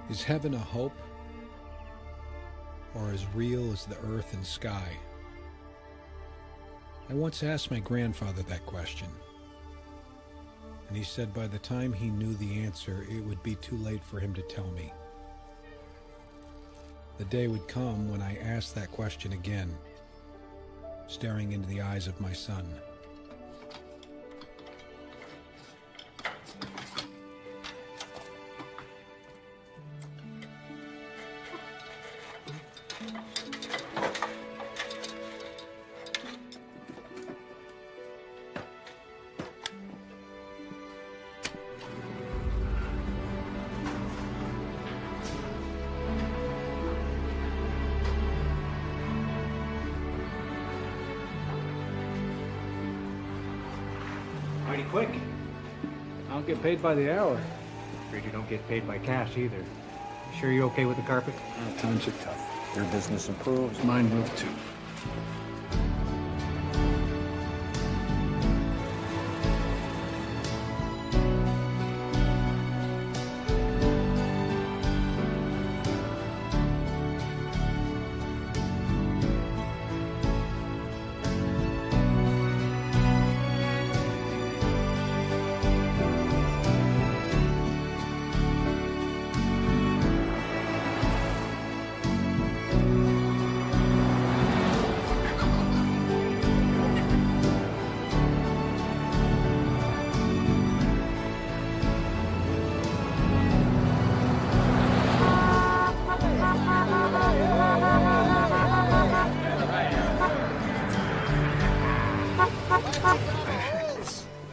Is heaven a hope, or as real as the earth and sky? I once asked my grandfather that question, and he said by the time he knew the answer, it would be too late for him to tell me. The day would come when I asked that question again, staring into the eyes of my son. Mighty quick. I don't get paid by the hour. Afraid you don't get paid by cash either. You sure you're okay with the carpet? Times are tough. Your business improves, mine will too.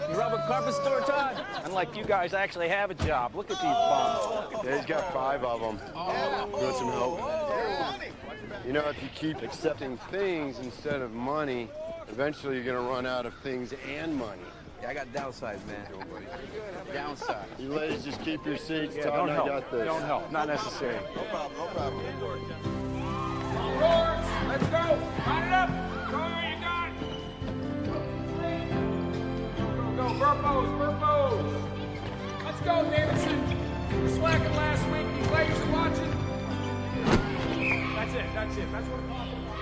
You rub a carpet store, Todd? Unlike you guys actually have a job. Look at these bums. Yeah, he's got 5 of them. You want some help? You know, if you keep accepting things instead of money, eventually you're gonna run out of things and money. Yeah, I got downsides, man. Downside. You ladies just keep your seats. Yeah, Todd don't and I help. got this. Don't help. Not necessary. No problem, no problem. Let's go! Line it up! Show me what you got! Go, Burpos! Let's go, Davidson! You slacking last week, these ladies are watching. That's it. That's what I'm talking about.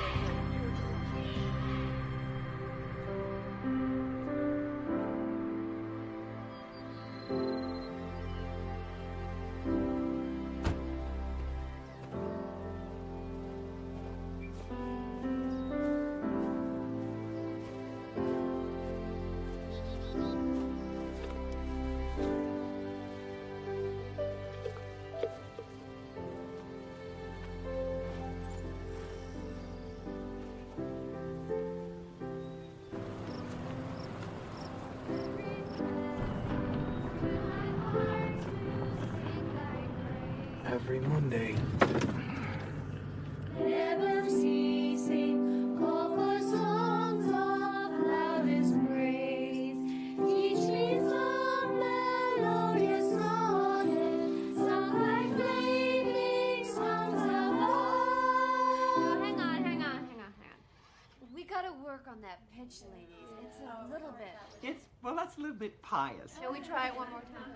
Every Monday. Never ceasing, call for songs of loudest praise. Teach me some melodious sonnet, sung like flaming songs of love. No, hang on. We gotta work on that pitch, ladies. It's a little bit. Well, that's a little bit pious. Shall we try it one more time?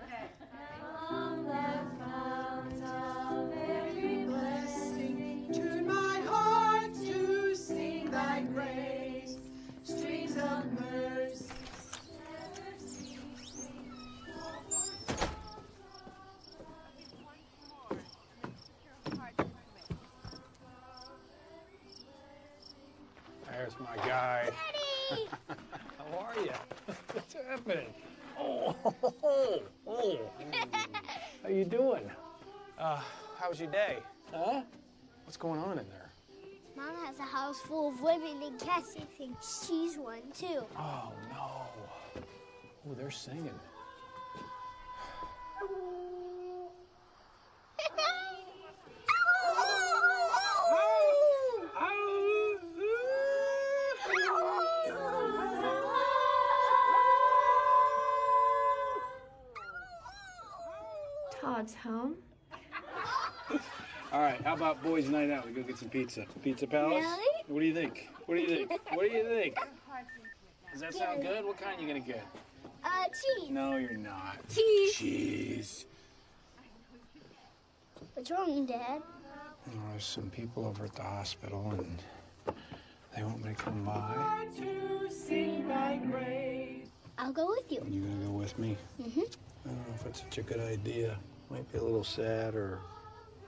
From the fount of every blessing, Tune my heart to sing thy grace. streams of mercy. Never ceasing, call for songs There's my guy. How are you? What's happening? Oh. How you doing? How was your day? Huh? What's going on in there? Mom has a house full of women, and Cassie thinks she's one too. Oh, no. Oh, they're singing. Todd's home. All right, how about boys' night out? We go get some pizza. Pizza Palace? Really? What do you think? What do you think? What do you think? Does that sound good? What kind you gonna get? Cheese. No, you're not. Cheese. Cheese. What's wrong, Dad? There's some people over at the hospital, and they want me to come by. I'll go with you. You gonna go with me? Mm-hmm. I don't know if it's such a good idea. Might be a little sad or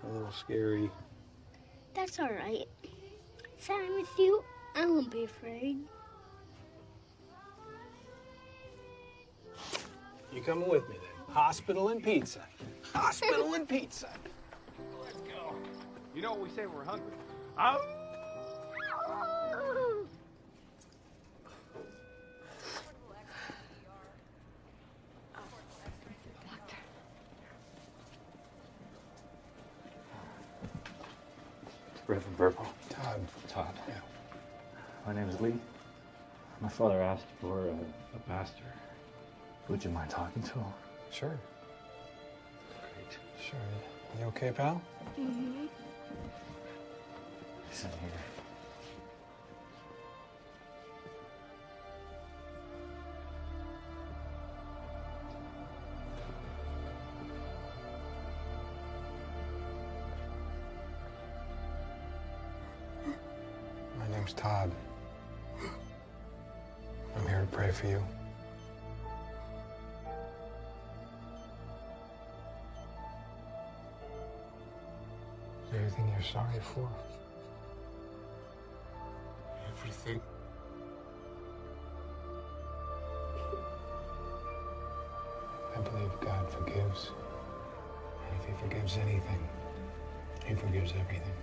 a little scary. That's all right. Since I'm with you, I won't be afraid. You coming with me then? Hospital and pizza. Hospital and pizza. Let's go. You know what we say when we're hungry? Reverend Burpo. Todd. Todd. Yeah. My name is Lee. My father asked for a pastor. Would you mind talking to him? Sure. Great. Sure. You okay, pal? Mm-hmm. He's in here. My name's Todd. I'm here to pray for you. Is there anything you're sorry for? Everything. I believe God forgives. And if he forgives anything, he forgives everything.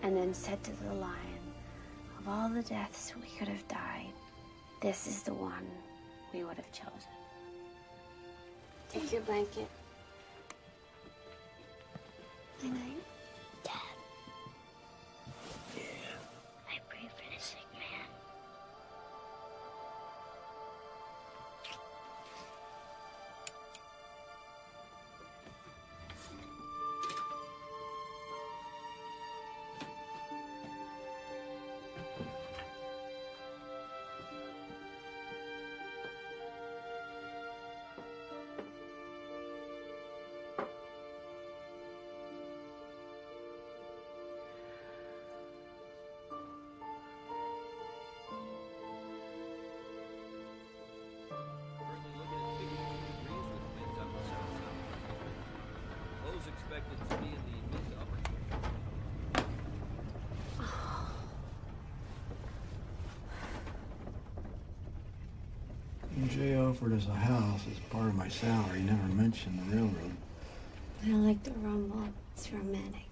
And then said to the lion, of all the deaths we could have died, this is the one we would have chosen. Take your blanket. Good night. Dad. Yeah. I pray for the sick man. Those expected to be in the mid to upper. Jay offered us a house as part of my salary. He never mentioned the railroad. I don't like the rumble. It's romantic.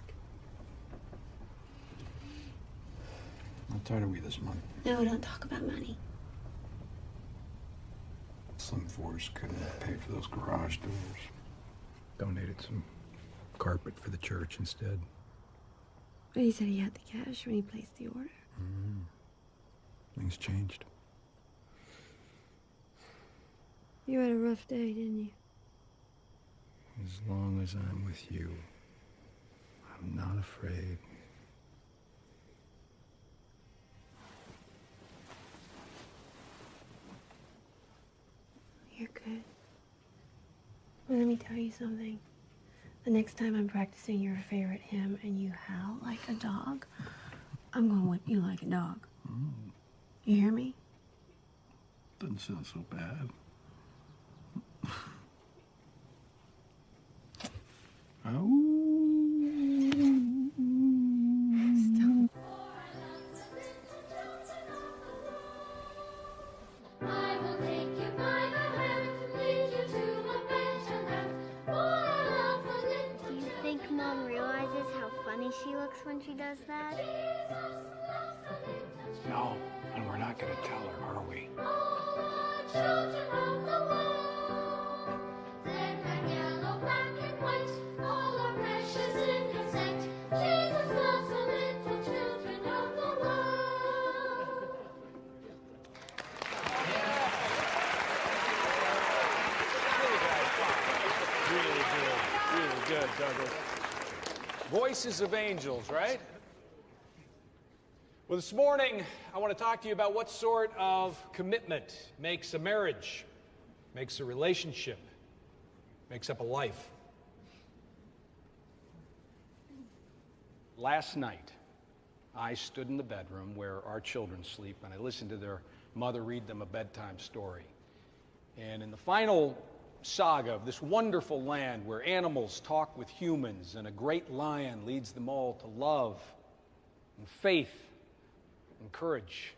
How tired are we this month? No, don't talk about money. Slim Force couldn't pay for those garage doors. Donated some carpet for the church instead. But he said he had the cash when he placed the order. Things changed. You had a rough day, didn't you? As long as I'm with you, I'm not afraid. You're good. Well, let me tell you something. The next time I'm practicing your favorite hymn and you howl like a dog, I'm gonna whip you like a dog. You hear me? Doesn't sound so bad. I will take you by the hand, lead you to a better land, for our love will live. Do you think Mom realizes how funny she looks when she does that? No, and we're not gonna tell her, are we? All our children Douglas. Voices of angels, right? Well, this morning, I want to talk to you about what sort of commitment makes a marriage, makes a relationship, makes up a life. Last night, I stood in the bedroom where our children sleep, and I listened to their mother read them a bedtime story. And in the final saga of this wonderful land where animals talk with humans and a great lion leads them all to love and faith and courage.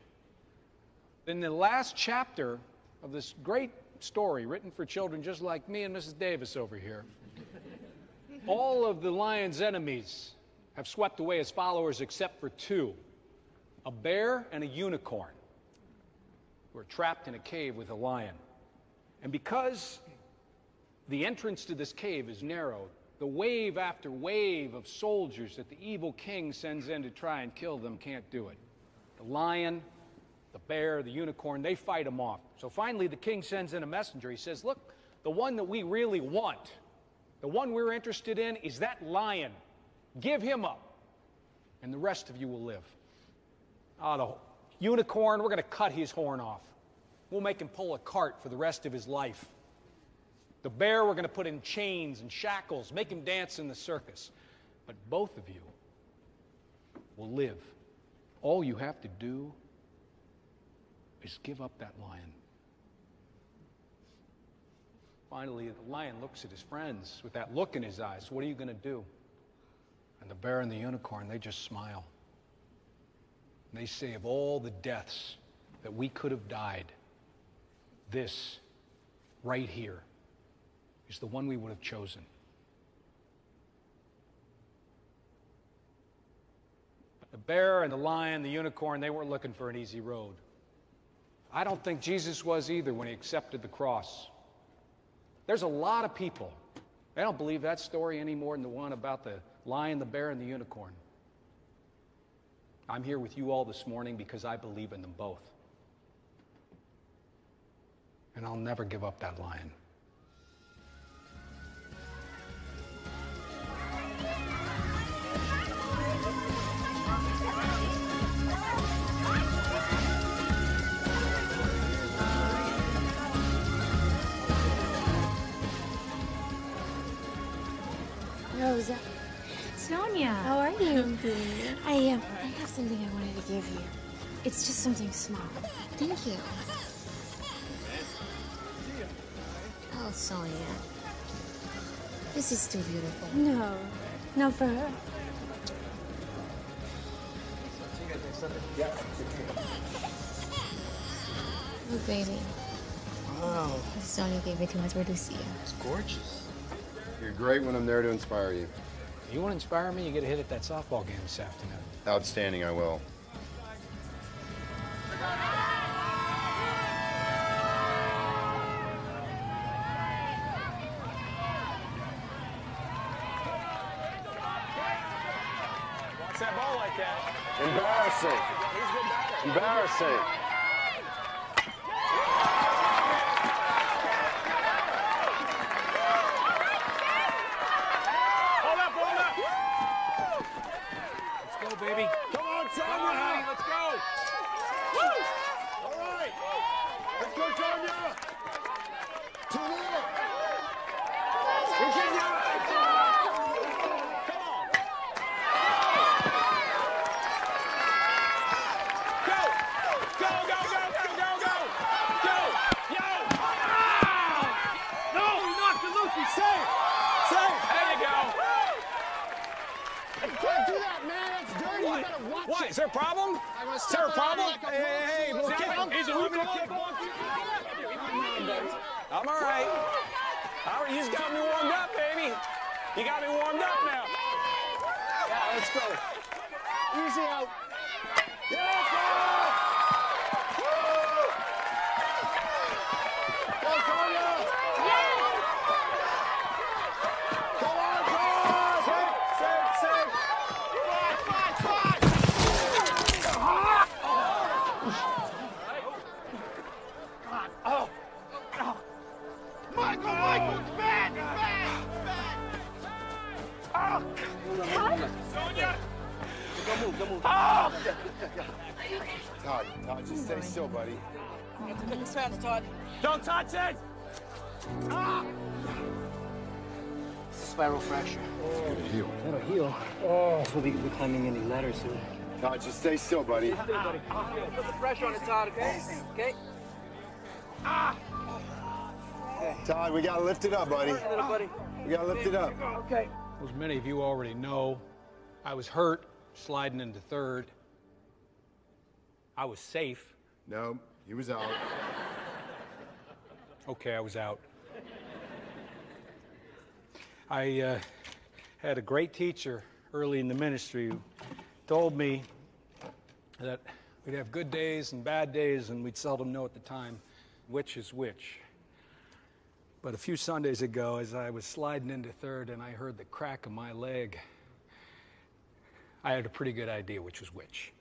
In the last chapter of this great story written for children just like me and Mrs. Davis over here, all of the lion's enemies have swept away his followers except for two, a bear and a unicorn, who are trapped in a cave with a lion. And because the entrance to this cave is narrow, the wave after wave of soldiers that the evil king sends in to try and kill them can't do it. The lion, the bear, the unicorn, they fight him off. So finally the king sends in a messenger. He says, look, the one that we really want, the one we're interested in is that lion. Give him up, and the rest of you will live. The unicorn, we're going to cut his horn off. We'll make him pull a cart for the rest of his life. The bear, we're going to put in chains and shackles, make him dance in the circus. But both of you will live. All you have to do is give up that lion. Finally, the lion looks at his friends with that look in his eyes. What are you going to do? And the bear and the unicorn, they just smile. And they say, of all the deaths that we could have died, this right here is the one we would have chosen. But the bear and the lion, the unicorn, they weren't looking for an easy road. I don't think Jesus was either when he accepted the cross. There's a lot of people, they don't believe that story any more than the one about the lion, the bear, and the unicorn. I'm here with you all this morning because I believe in them both. And I'll never give up that lion. Rosa. Sonia. How are you? I have something I wanted to give you. It's just something small. Thank you. Oh, Sonia. This is too beautiful. No, not for her. Look, baby. Wow. Sonia gave it to us for Lucia. It's gorgeous. You're great when I'm there to inspire you. You want to inspire me? You get a hit at that softball game this afternoon. Outstanding, I will. Watch that ball like that. Embarrassing. He's a good batter. Embarrassing. Hold up, hold up. Let's go, baby. Come on, Come on, honey, Sonia. let's go. All right. Let's go, Sonia. 2-0. We can do it. What? Is there a problem? Is there a problem? Hey, little kid. He's a little kid. I'm all right. You just got me warmed up, baby. You got me warmed up now. Yeah, let's go. Easy out. Yes, go! Go, Sonia! Come on, Sonia! Safe. Michael, it's bad! Todd, just stay still, buddy. Don't touch it! Ah! It's a spiral fracture. It'll heal. It'll heal. Oh, we'll be climbing any ladders soon. Todd, just stay still, buddy. Put the pressure on it, Todd, okay? Okay? Todd, we gotta lift it up, buddy. Little buddy. We gotta lift it up. Okay. As many of you already know, I was hurt sliding into third. I was safe. No, he was out. Okay, I was out. I had a great teacher early in the ministry who told me that we'd have good days and bad days, and we'd seldom know at the time which is which. But a few Sundays ago, as I was sliding into third and I heard the crack of my leg, I had a pretty good idea which was which.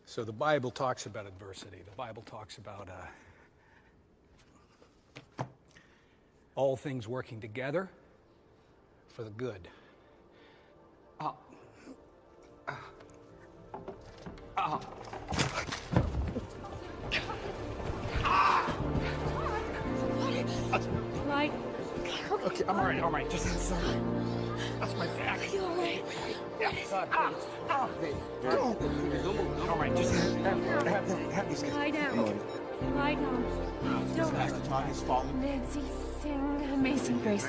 So the Bible talks about adversity. The Bible talks about all things working together for the good. Right. Okay, I'm all right. Just that's my back. You all right? Yeah. All right, just have these guys. Lie down. Lie down. Don't. Nancy, sing Amazing Grace.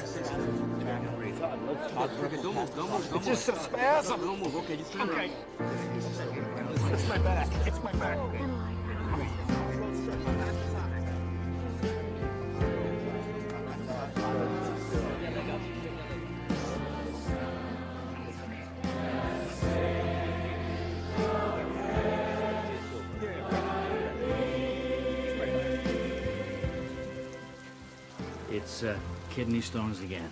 It's just a spasm. Okay. It's my back. It's my back. It's kidney stones again.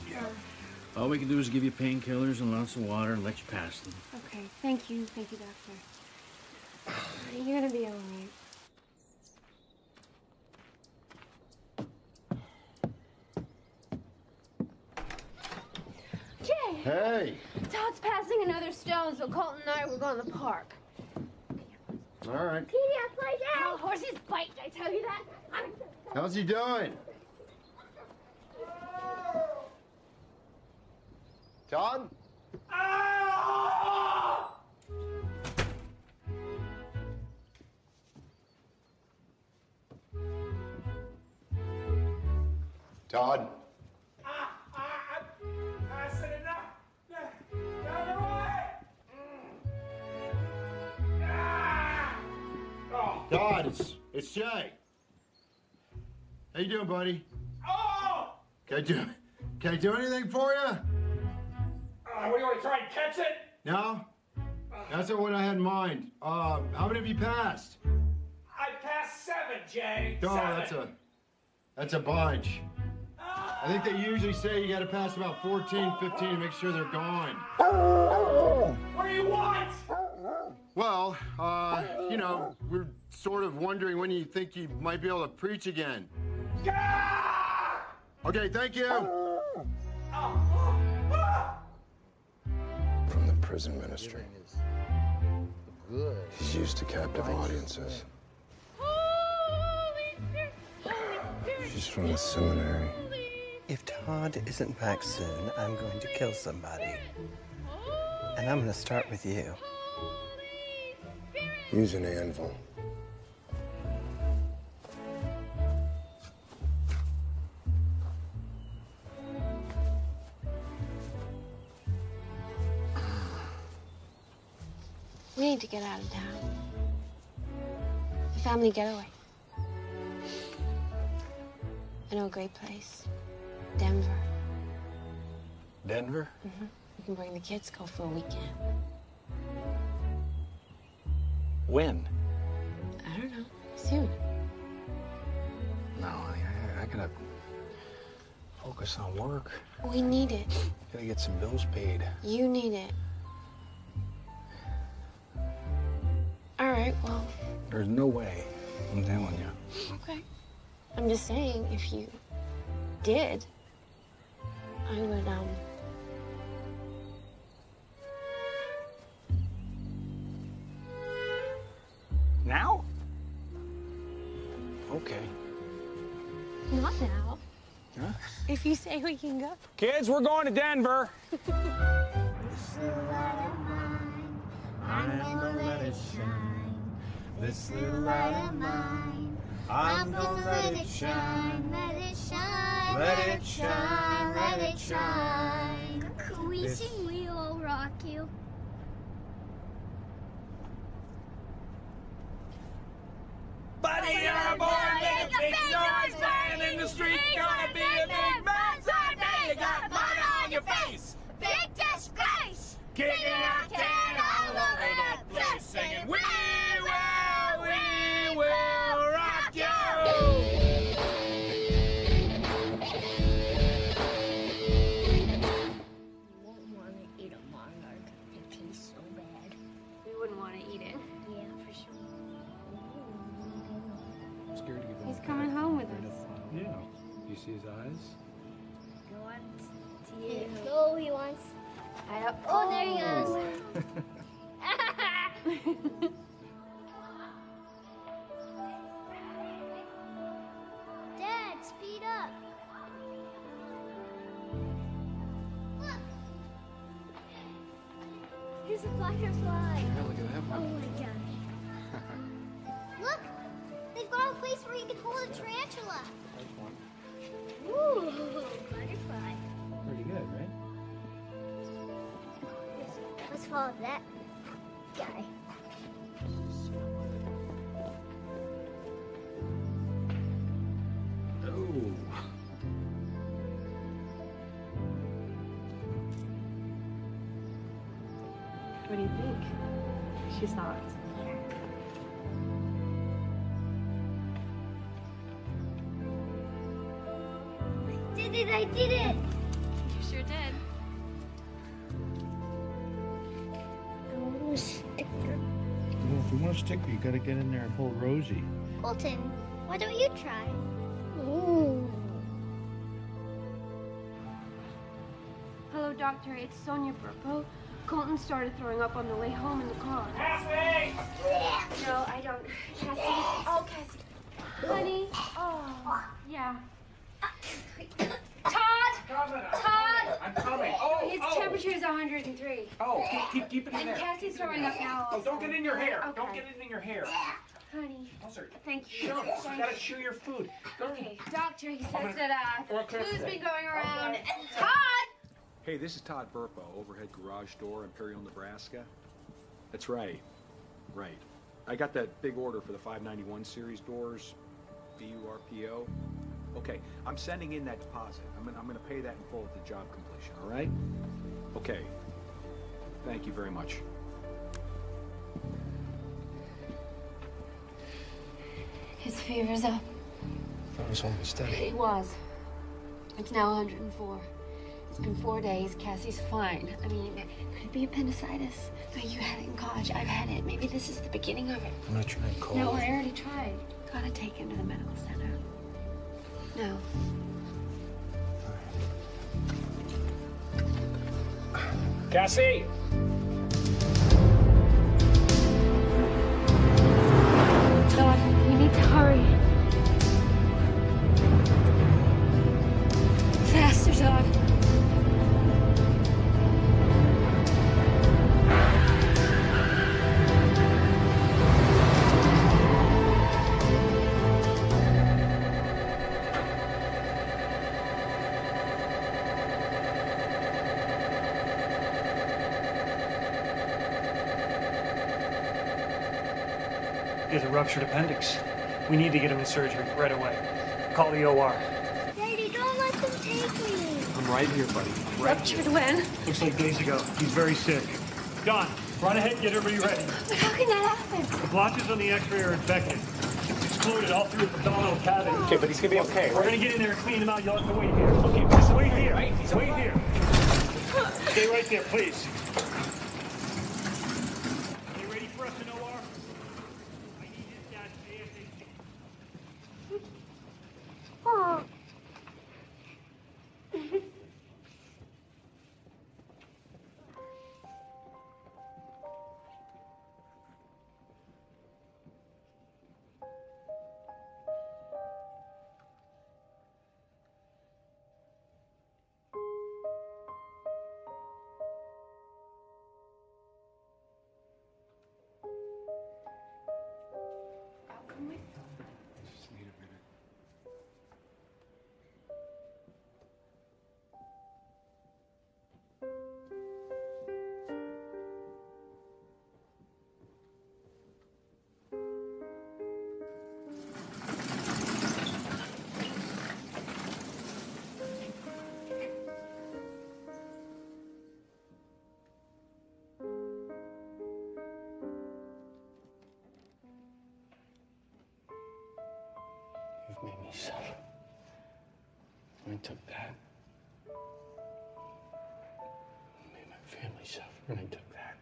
All we can do is give you painkillers and lots of water and let you pass them. Okay, thank you, doctor. You're gonna be all right. Jay! Hey! Todd's passing another stone, so Colton and I will go in the park. All right. Pediatric out! Oh, horses bite, did I tell you that? How's he doing? Todd? Todd? I said enough. Down the way. Todd, it's Jay. How you doing, buddy? Oh! Can I do anything for you? What do you want to try and catch it? No? That's not what I had in mind. How many have you passed? I passed 7, Jay. No, 7. that's a bunch. I think they usually say you got to pass about 14, 15 to make sure they're gone. What do you want? Well, you know, we're sort of wondering when you think you might be able to preach again. Okay, thank you. From the prison ministry. He's used to captive audiences. She's from the seminary. If Todd isn't back soon, I'm going to kill somebody. And I'm going to start with you. Use an anvil. We need to get out of town. A family getaway. I know a great place. Denver. Denver? Mm-hmm. We can bring the kids, go for a weekend. When? I don't know. Soon. No, I gotta focus on work. We need it. Gotta get some bills paid. You need it. All right, well. There's no way, I'm telling you. Okay. I'm just saying, if you did, I would, Okay. Not now. Huh? If you say we can go. Kids, we're going to Denver. This little light of mine, I'm gonna let it shine. This little light of mine, I'm gonna let it shine. Let it shine. Let it shine. Let it shine. Can we sing We Will Rock You? Buddy, you're born, make a big noise, playing in the street, gonna be a big man someday. You got mud on your face, Big disgrace! kicking out can all over the place, singing, we will rock you. You won't want to eat a monarch. It tastes so bad. We wouldn't want to eat it. Yeah, for sure. I'm scared to give him He's a coming pet. home with Right us. up on him. Yeah. You see his eyes? No, he wants. I don't. Oh, there he goes. Dad, speed up. Look. Here's a butterfly. Yeah, look at that Oh one. my gosh. Look, they've got a place where you can hold a tarantula. Ooh, butterfly. Pretty good, right? Let's follow that guy. Oh. What do you think? She's not. Did it, I did it. You sure did. I want a sticker. Well, if you want a sticker, you gotta get in there and pull Rosie. Colton, why don't you try? Ooh. Hello, doctor. It's Sonia Burpo. Colton started throwing up on the way home in the car. Cassie! No, I don't. Cassie. Oh, Cassie. Honey. Oh, yeah. Todd! Todd! I'm coming. Oh, His temperature is 103. Oh, keep it in And there. Cassie's Keep it in throwing there. up now. Oh, don't get in your hair. Okay. Don't get it in your hair. Honey. Officer, Thank you. Shut up. You gotta chew your food. Okay, doctor, he I'm says gonna- that Okay. flu's been going around. Okay. And Todd! Hey, this is Todd Burpo, overhead garage door, Imperial, Nebraska. That's right. Right. I got that big order for the 591 series doors, BURPO. Okay, I'm sending in that deposit. I'm gonna pay that in full at the job completion, all right? Okay. Thank you very much. His fever's up. That was almost steady. It was. It's now 104. It's been 4 days. Cassie's fine. I mean, could it be appendicitis? No, you had it in college. I've had it. Maybe this is the beginning of it. I'm gonna try and call. No, I already tried. Gotta take him to the medical center. No. Cassie! Todd, we need to hurry. Faster, Todd. He has a ruptured appendix. We need to get him in surgery right away. Call the OR. Daddy, don't let them take me. I'm right here, buddy. Ruptured when? Looks like days ago. He's very sick. Don, run ahead and get everybody ready. But how can that happen? The blotches on the x-ray are infected. It's exploded all through his abdominal cavity. Okay, but he's gonna be okay, We're right? gonna get in there and clean him out. You'll have to wait here. Okay, just wait here. Right? He's Wait okay. here. Stay right there, please. Are you ready for us in OR? I need his dad ASAP. Oh. You've made me suffer. And I took that. You made my family suffer, and I took that.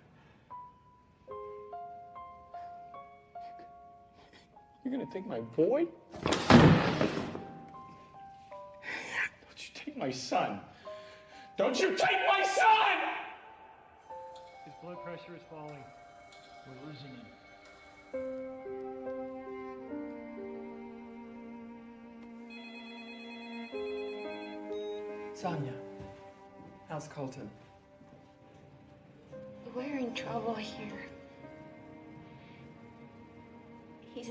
You're gonna take my boy? Don't you take my son? Don't you take my son! His blood pressure is falling. We're losing him. Sonia, how's Colton? We're in trouble here. He's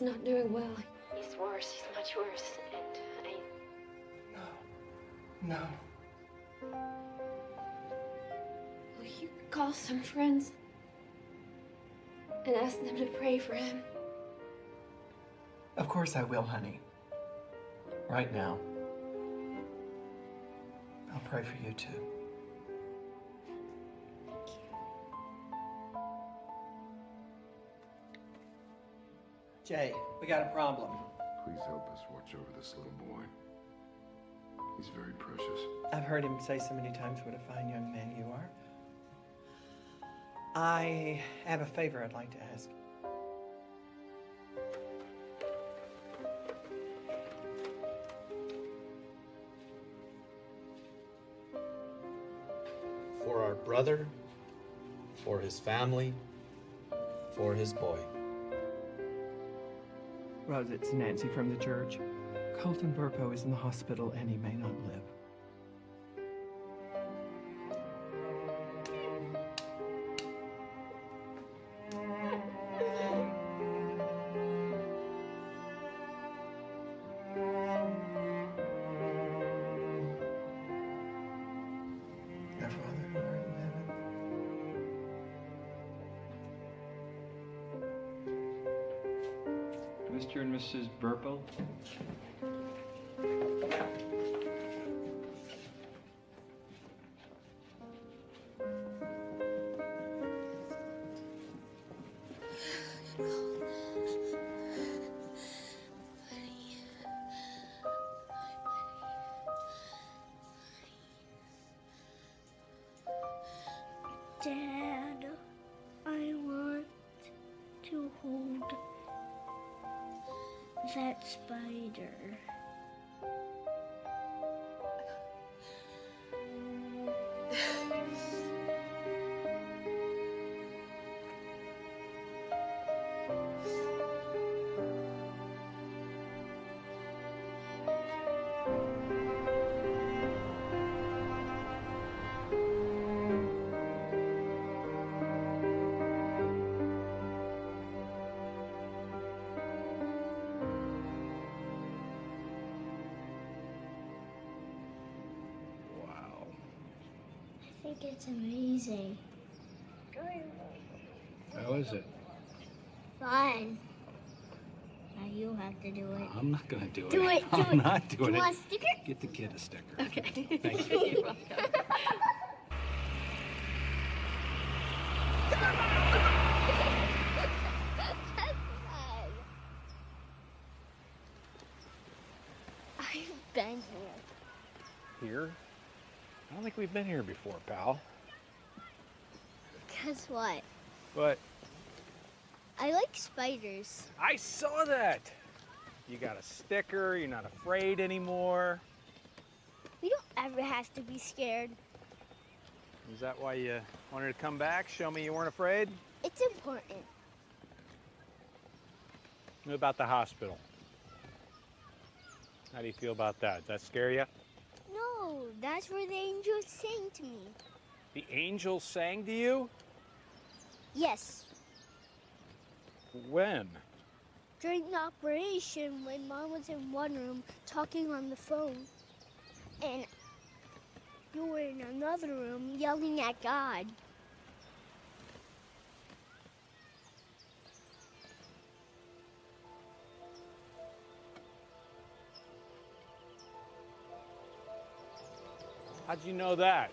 not doing well. He's worse. He's much worse. And No. will you call some friends and ask them to pray for him? Of course I will, honey. Right now. I'll pray for you too. Jay, we got a problem. Please help us watch over this little boy. He's very precious. I've heard him say so many times what a fine young man you are. I have a favor I'd like to ask. For our brother, for his family, for his boy. Rose, it's Nancy from the church. Colton Burpo is in the hospital and he may not live. Our Father who art in heaven. Mr. and Mrs. Burpo? Dad, I want to hold that spider. I think it's amazing. How is it? Fun. Now you have to do it. I'm not gonna do it. Do it, do I'm it. not doing Do it. you want a sticker? Get the kid a sticker. Okay. Thank you. You're welcome. I've been here. Here? I don't think we've been here before, pal. Guess what? But I like spiders. I saw that. You got a sticker. You're not afraid anymore. We don't ever have to be scared. Is that why you wanted to come back? Show me you weren't afraid? It's important. What about the hospital? How do you feel about that? Does that scare you? No, that's where the angels sang to me. The angels sang to you? Yes. When? During the operation, when Mom was in one room talking on the phone, and you were in another room yelling at God. How'd you know that?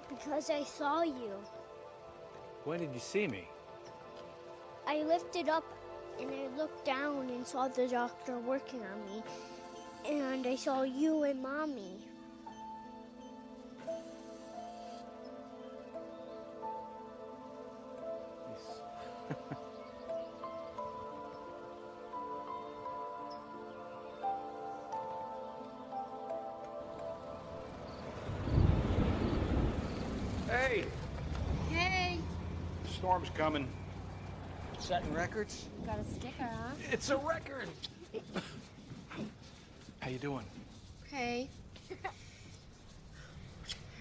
Because I saw you. When did you see me? I lifted up and I looked down and saw the doctor working on me. And I saw you and Mommy. Hey, Hey, storm's coming. Setting records? got a sticker, huh? It's a record. How you doing? Okay.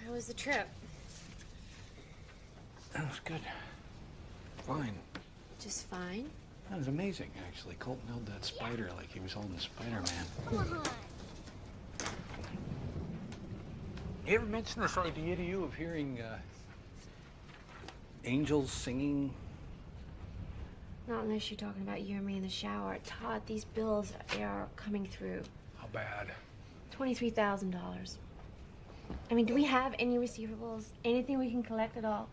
How was the trip? That was good. Fine. Just fine. That was amazing, actually. Colton held that spider like he was holding Spider-Man. Come on. You ever mention this idea to you of hearing angels singing? Not unless you're talking about you and me in the shower. Todd, these bills are coming through. How bad? $23,000. I mean, do we have any receivables? Anything we can collect at all?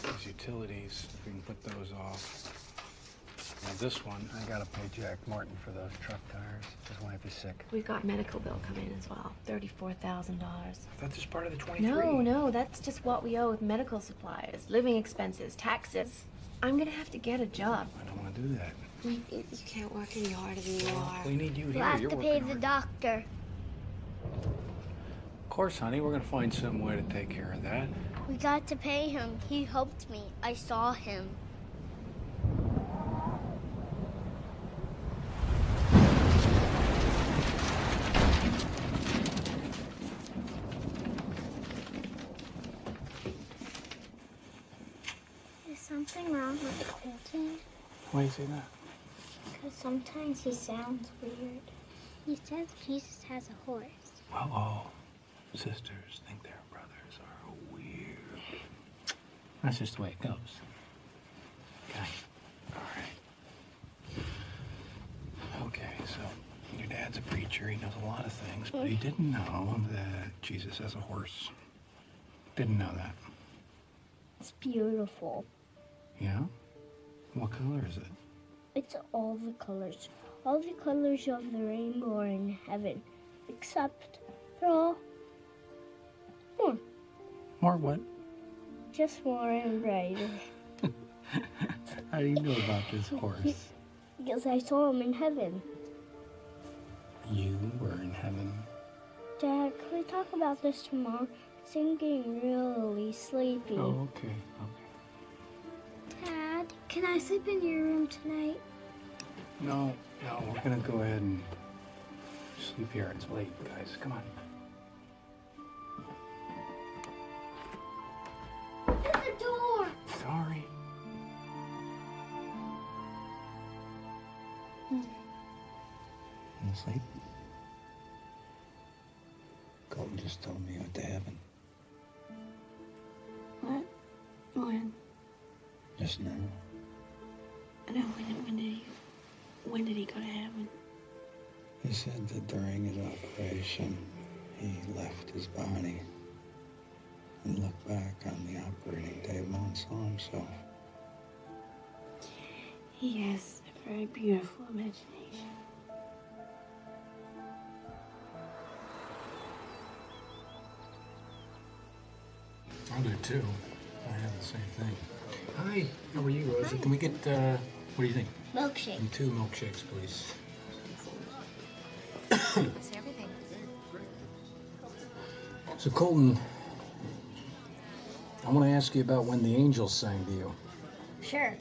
These utilities, if we can put those off. Now this one, I gotta pay Jack Martin for those truck tires. His wife is sick. We've got medical bill coming in as well. $34,000. I thought this was part of the 23. No, that's just what we owe with medical supplies, living expenses, taxes. I'm gonna have to get a job. I don't want to do that. You can't work any harder than you are. We need you We'll here. have You're to working pay the hard. doctor. Of course, honey. We're going to find some way to take care of that. We got to pay him. He helped me. I saw him. Is something wrong with Colton? Why do you say that? Because sometimes he sounds weird. He says Jesus has a horse. Well, all sisters think their brothers are weird. That's just the way it goes. Okay. All right. Okay, so your dad's a preacher. He knows a lot of things, but he didn't know that Jesus has a horse. Didn't know that. It's beautiful. Yeah? What color is it? It's all the colors. All the colors of the rainbow are in heaven. Except they're all more. More what? Just more and brighter. How do you know about this horse? Because I saw him in heaven. You were in heaven. Dad, can we talk about this tomorrow? 'Cause I'm getting really sleepy. Oh, okay. Dad, can I sleep in your room tonight? No, we're gonna go ahead and sleep here. It's late, guys. Come on. Open the door! Sorry. You asleep? Colton just told me you went to heaven. What? When? Just now. No, when did he go to heaven? He said that during his operation, he left his body and looked back on the operating table and saw himself. He has a very beautiful imagination. I'll do too. I have the same thing. Hi, how are you, Rosa? Can we get, what do you think? Milkshake. And 2 milkshakes, please. It's everything. So, Colton, I want to ask you about when the angels sang to you. Sure.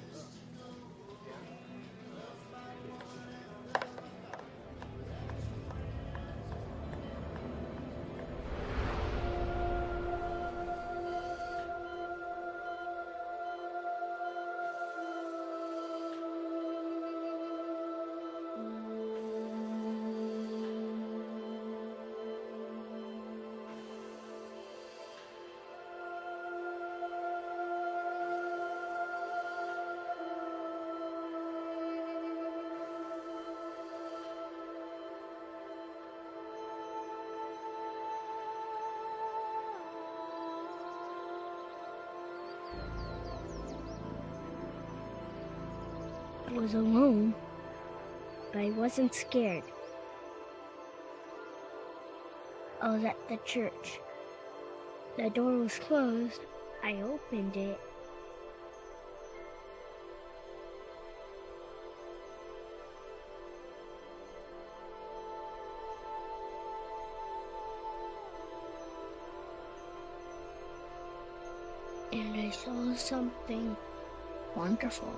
I was alone, but I wasn't scared. I was at the church. The door was closed. I opened it. And I saw something wonderful.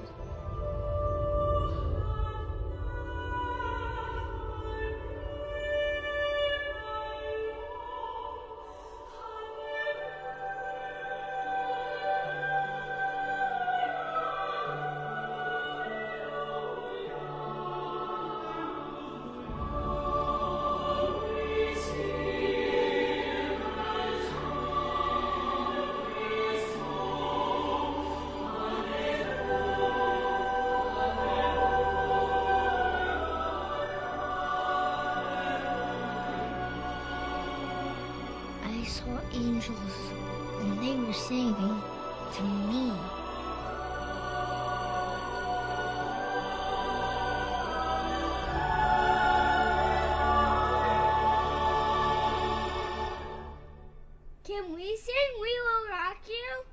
I saw angels, and they were singing to me. Can we sing We Will Rock You?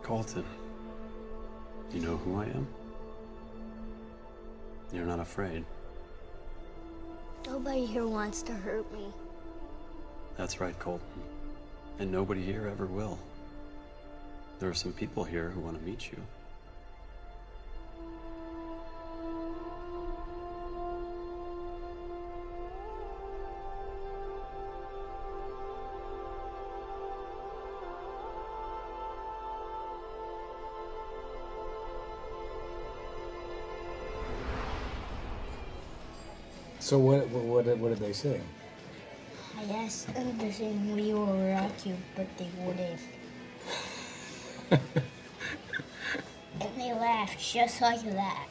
Colton, you know who I am? You're not afraid. Nobody here wants to hurt me. That's right, Colton. And nobody here ever will. There are some people here who want to meet you. So what did they say? I asked them to sing We Will Rock You, but they wouldn't. And they laughed just like that.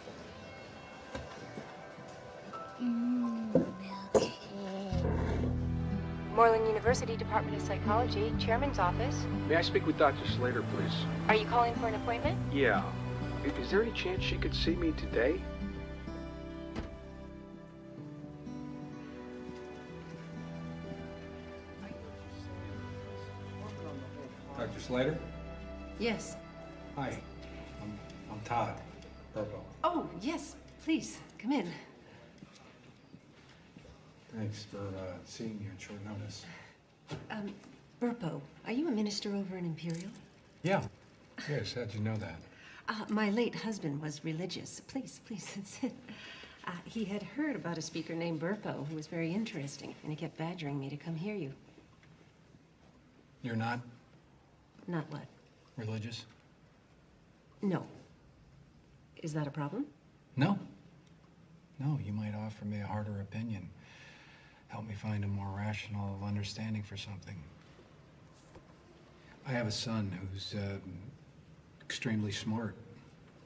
Moreland University Department of Psychology, Chairman's Office. May I speak with Dr. Slater, please? Are you calling for an appointment? Yeah. Is there any chance she could see me today? Dr. Slater? Yes. Hi, I'm Todd Burpo. Oh, yes. Please, come in. Thanks for seeing me on short notice. Burpo, are you a minister over in Imperial? Yeah. Yes, how'd you know that? My late husband was religious. Please, sit. He had heard about a speaker named Burpo who was very interesting, and he kept badgering me to come hear you. You're not Not what? religious? No. Is that a problem? No. No, you might offer me a harder opinion. Help me find a more rational understanding for something. I have a son who's extremely smart,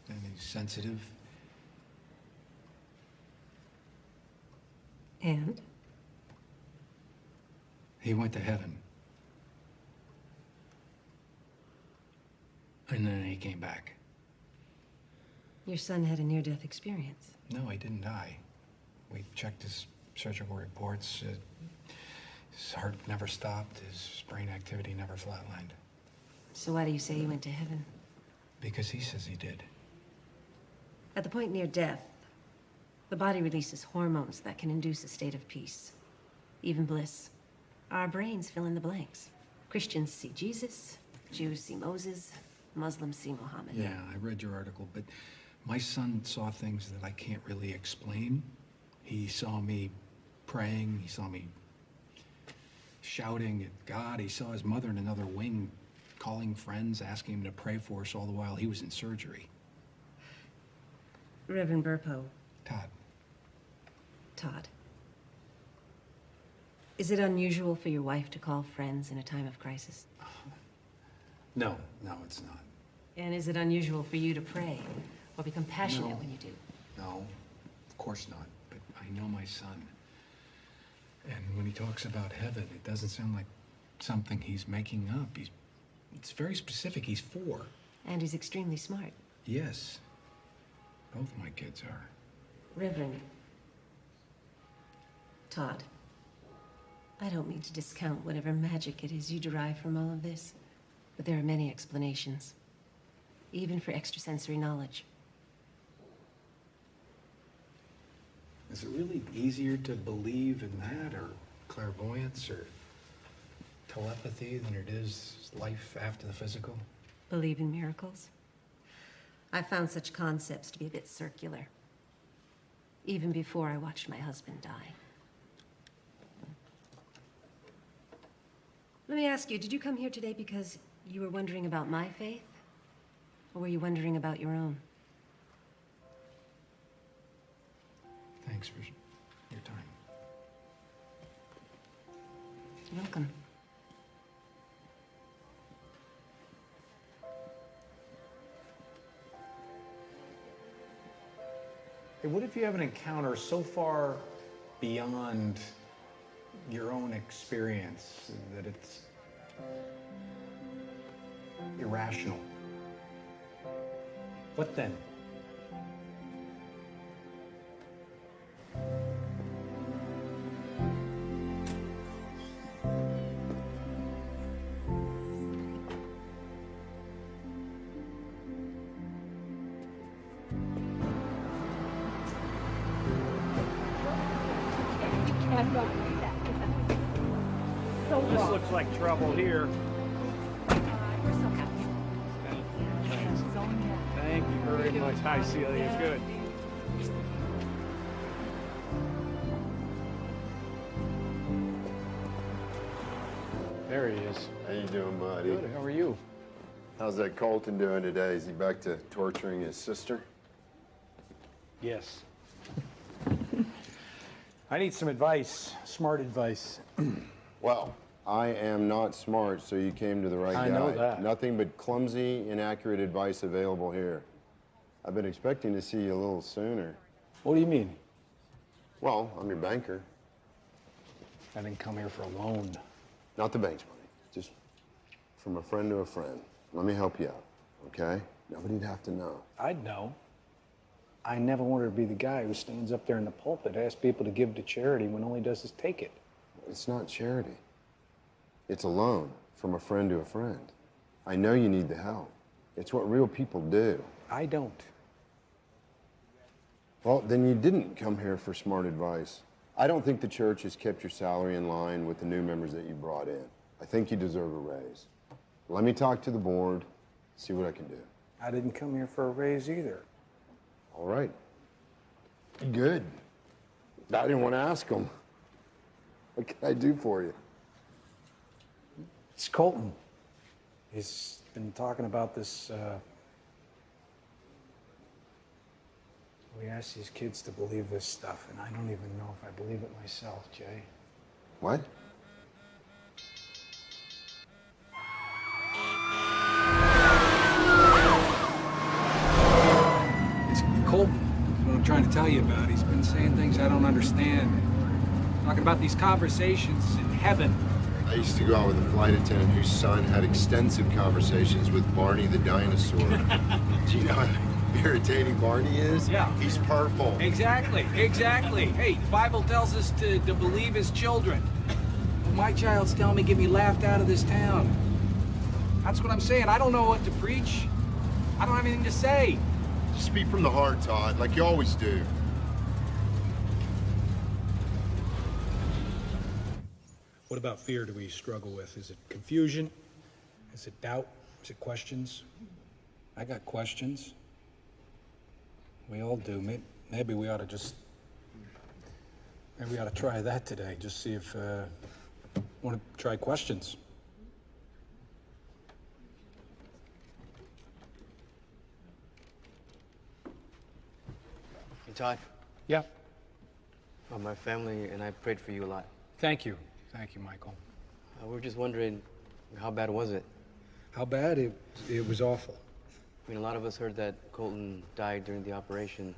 and he's sensitive. And? He went to heaven. And then he came back. Your son had a near-death experience. No, he didn't die. We checked his surgical reports. His heart never stopped. His brain activity never flatlined. So why do you say he went to heaven? Because he says he did. At the point near death, the body releases hormones that can induce a state of peace, even bliss. Our brains fill in the blanks. Christians see Jesus, Jews see Moses, Muslims see Muhammad. Yeah, I read your article, but my son saw things that I can't really explain. He saw me praying. He saw me shouting at God. He saw his mother in another wing calling friends, asking him to pray for us all the while he was in surgery. Reverend Burpo. Todd. Todd. Is it unusual for your wife to call friends in a time of crisis? No, it's not. And is it unusual for you to pray or be compassionate when you do? No, of course not. But I know my son. And when he talks about heaven, it doesn't sound like something he's making up. It's very specific. He's 4. And he's extremely smart. Yes. Both my kids are. Reverend Todd, I don't mean to discount whatever magic it is you derive from all of this, but there are many explanations, even for extrasensory knowledge. Is it really easier to believe in that, or clairvoyance, or telepathy than it is life after the physical? Believe in miracles? I found such concepts to be a bit circular, even before I watched my husband die. Let me ask you, did you come here today because you were wondering about my faith? Or were you wondering about your own? Thanks for your time. You're welcome. Hey, what if you have an encounter so far beyond your own experience that it's irrational? What then? This looks like trouble here. Thank you very much. Hi, Celia. Good. There he is. How you doing, buddy? Good. How are you? How's that Colton doing today? Is he back to torturing his sister? Yes. I need some advice, smart advice. Well, I am not smart, so you came to the right guy. I know that. Nothing but clumsy, inaccurate advice available here. I've been expecting to see you a little sooner. What do you mean? Well, I'm your banker. I didn't come here for a loan. Not the bank's money, just from a friend to a friend. Let me help you out, okay? Nobody'd have to know. I'd know. I never wanted to be the guy who stands up there in the pulpit, asks people to give to charity when all he does is take it. It's not charity. It's a loan from a friend to a friend. I know you need the help. It's what real people do. I don't. Well, then you didn't come here for smart advice. I don't think the church has kept your salary in line with the new members that you brought in. I think you deserve a raise. Let me talk to the board, see what I can do. I didn't come here for a raise either. All right. Good. I didn't want to ask them. What can I do for you? It's Colton. He's been talking about this, we ask these kids to believe this stuff, and I don't even know if I believe it myself, Jay. What? It's Colton. That's what I'm trying to tell you about. He's been saying things I don't understand. Talking about these conversations in heaven. I used to go out with a flight attendant whose son had extensive conversations with Barney the dinosaur. Do you know how irritating Barney is? Yeah. He's purple. Exactly. Hey, the Bible tells us to believe his children. My child's telling me get me laughed out of this town. That's what I'm saying. I don't know what to preach. I don't have anything to say. Just speak from the heart, Todd, like you always do. What about fear do we struggle with? Is it confusion? Is it doubt? Is it questions? I got questions. We all do. Maybe we ought to try that today. Just see if, want to try questions. Hey, Todd. Yeah. My family and I prayed for you a lot. Thank you. Thank you, Michael. We were just wondering, how bad was it? How bad? It was awful. I mean, a lot of us heard that Colton died during the operation,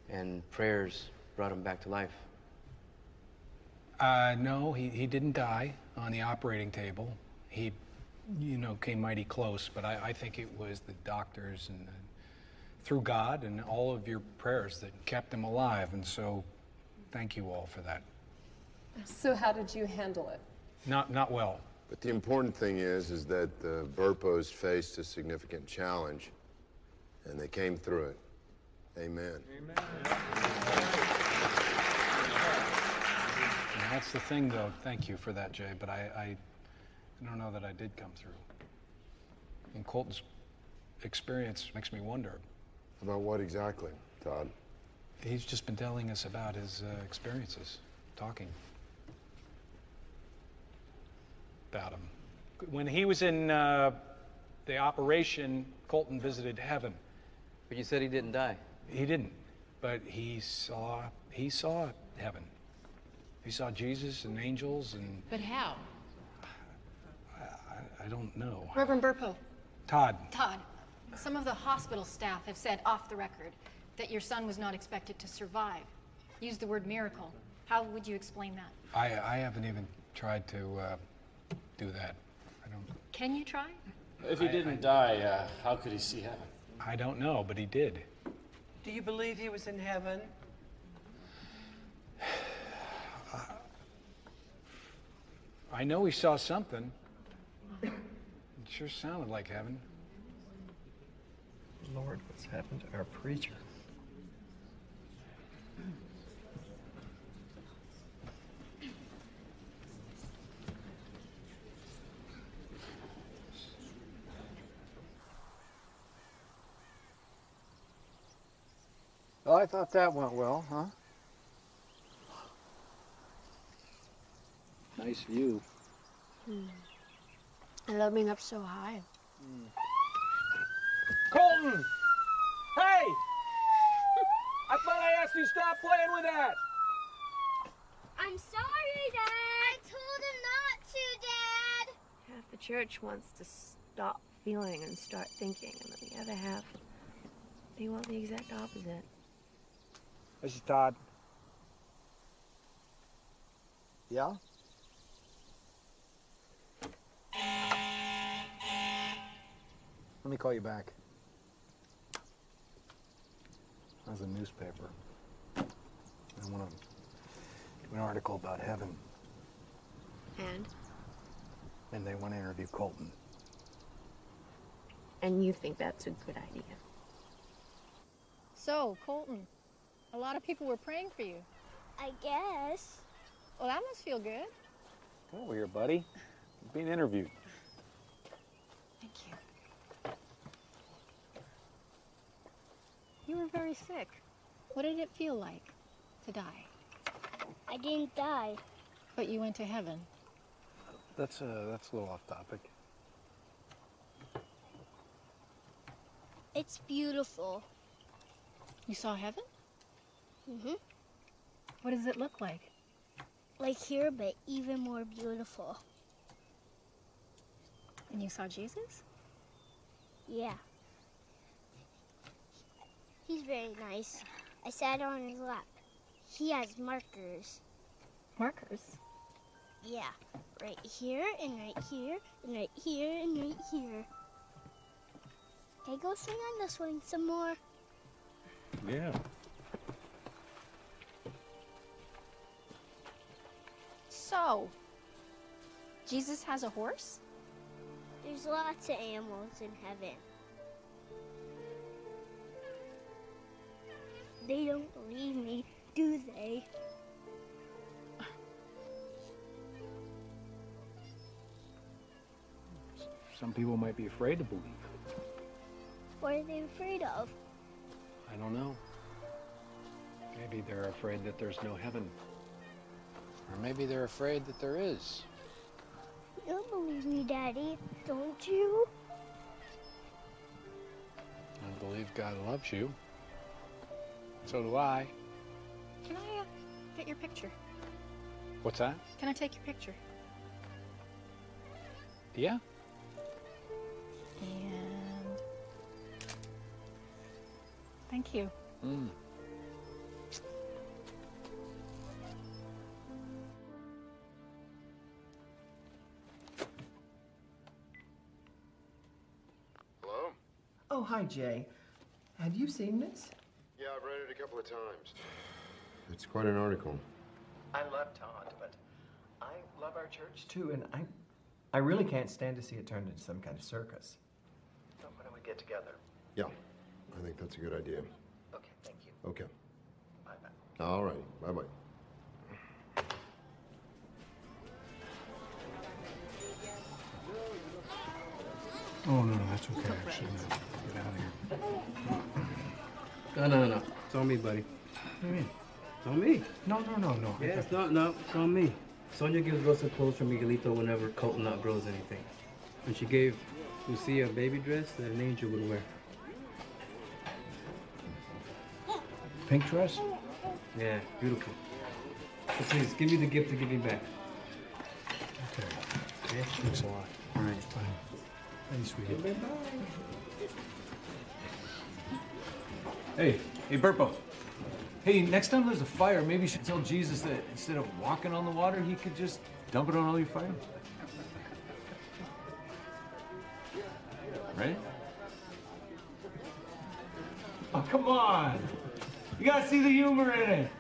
and prayers brought him back to life. No, he didn't die on the operating table. He, came mighty close, but I think it was the doctors and through God and all of your prayers that kept him alive, and so thank you all for that. So how did you handle it? Not well. But the important thing is that the Burpos faced a significant challenge, and they came through it. Amen. And that's the thing, though. Thank you for that, Jay, but I don't know that I did come through. And Colton's experience makes me wonder. About what exactly, Todd? He's just been telling us about his experiences, talking about him. When he was in the operation, Colton visited heaven. But you said he didn't die. He didn't, but he saw heaven. He saw Jesus and angels and... But how? I don't know. Reverend Burpo. Todd. Todd, some of the hospital staff have said off the record that your son was not expected to survive. Used the word miracle. How would you explain that? I haven't even tried to do that. I don't... Can you try? If he didn't die, how could he see heaven? I don't know, but he did. Do you believe he was in heaven? I know he saw something. It sure sounded like heaven. Lord, what's happened to our preacher? Well, I thought that went well, huh? Nice view. I love being up so high. Colton! Hey! I thought I asked you to stop playing with that! I'm sorry, Dad. I told him not to, Dad. Half the church wants to stop feeling and start thinking, and then the other half, they want the exact opposite. This is Todd. Yeah? Let me call you back. How's the newspaper? I want to do an article about heaven. And they want to interview Colton. And you think that's a good idea? So, Colton, a lot of people were praying for you. I guess. Well, that must feel good. Come over here, buddy. You're being interviewed. Thank you. You were very sick. What did it feel like to die? I didn't die. But you went to heaven. That's a little off topic. It's beautiful. You saw heaven? Mm-hmm. What does it look like? Like here, but even more beautiful. And you saw Jesus? Yeah. He's very nice. I sat on his lap. He has markers. Markers? Yeah. Right here, and right here, and right here, and right here. Can I go swing on the swing some more? Yeah. So, Jesus has a horse? There's lots of animals in heaven. They don't believe me, do they? Some people might be afraid to believe. What are they afraid of? I don't know. Maybe they're afraid that there's no heaven. Or maybe they're afraid that there is. You don't believe me, Daddy, don't you? I believe God loves you. So do I. Can I get your picture? What's that? Can I take your picture? Yeah? And thank you. Mm. Hello? Oh, hi, Jay. Have you seen this? Yeah, I've read it a couple of times. It's quite an article. I love Todd, but I love our church too, and I really can't stand to see it turned into some kind of circus. So when do we get together? Yeah, I think that's a good idea. Okay, thank you. Okay. Bye-bye. All right. Bye-bye. Oh, no, that's okay, actually. Get out of here. No. It's on me, buddy. What do you mean? It's on me. No. Yeah, it's on me. Sonia gives Rosa clothes for Miguelito whenever Colton outgrows anything. And she gave Lucia a baby dress that an angel would wear. Pink dress? Yeah, beautiful. So please, give me the gift to give me back. Okay. Yeah? Thanks a lot. All right. Fine. Thanks, sweetie. Hey, Burpo. Hey, next time there's a fire, maybe you should tell Jesus that instead of walking on the water, he could just dump it on all your fire. Right? Oh, come on. You gotta see the humor in it.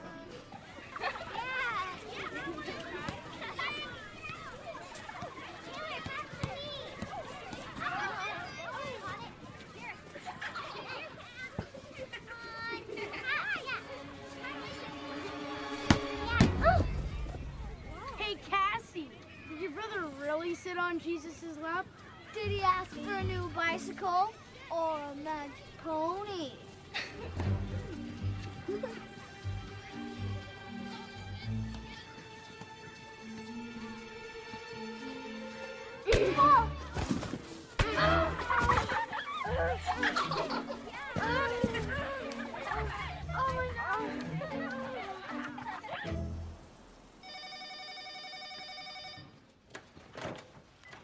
Hey, Cassie, did your brother really sit on Jesus' lap? Did he ask for a new bicycle or a magic pony?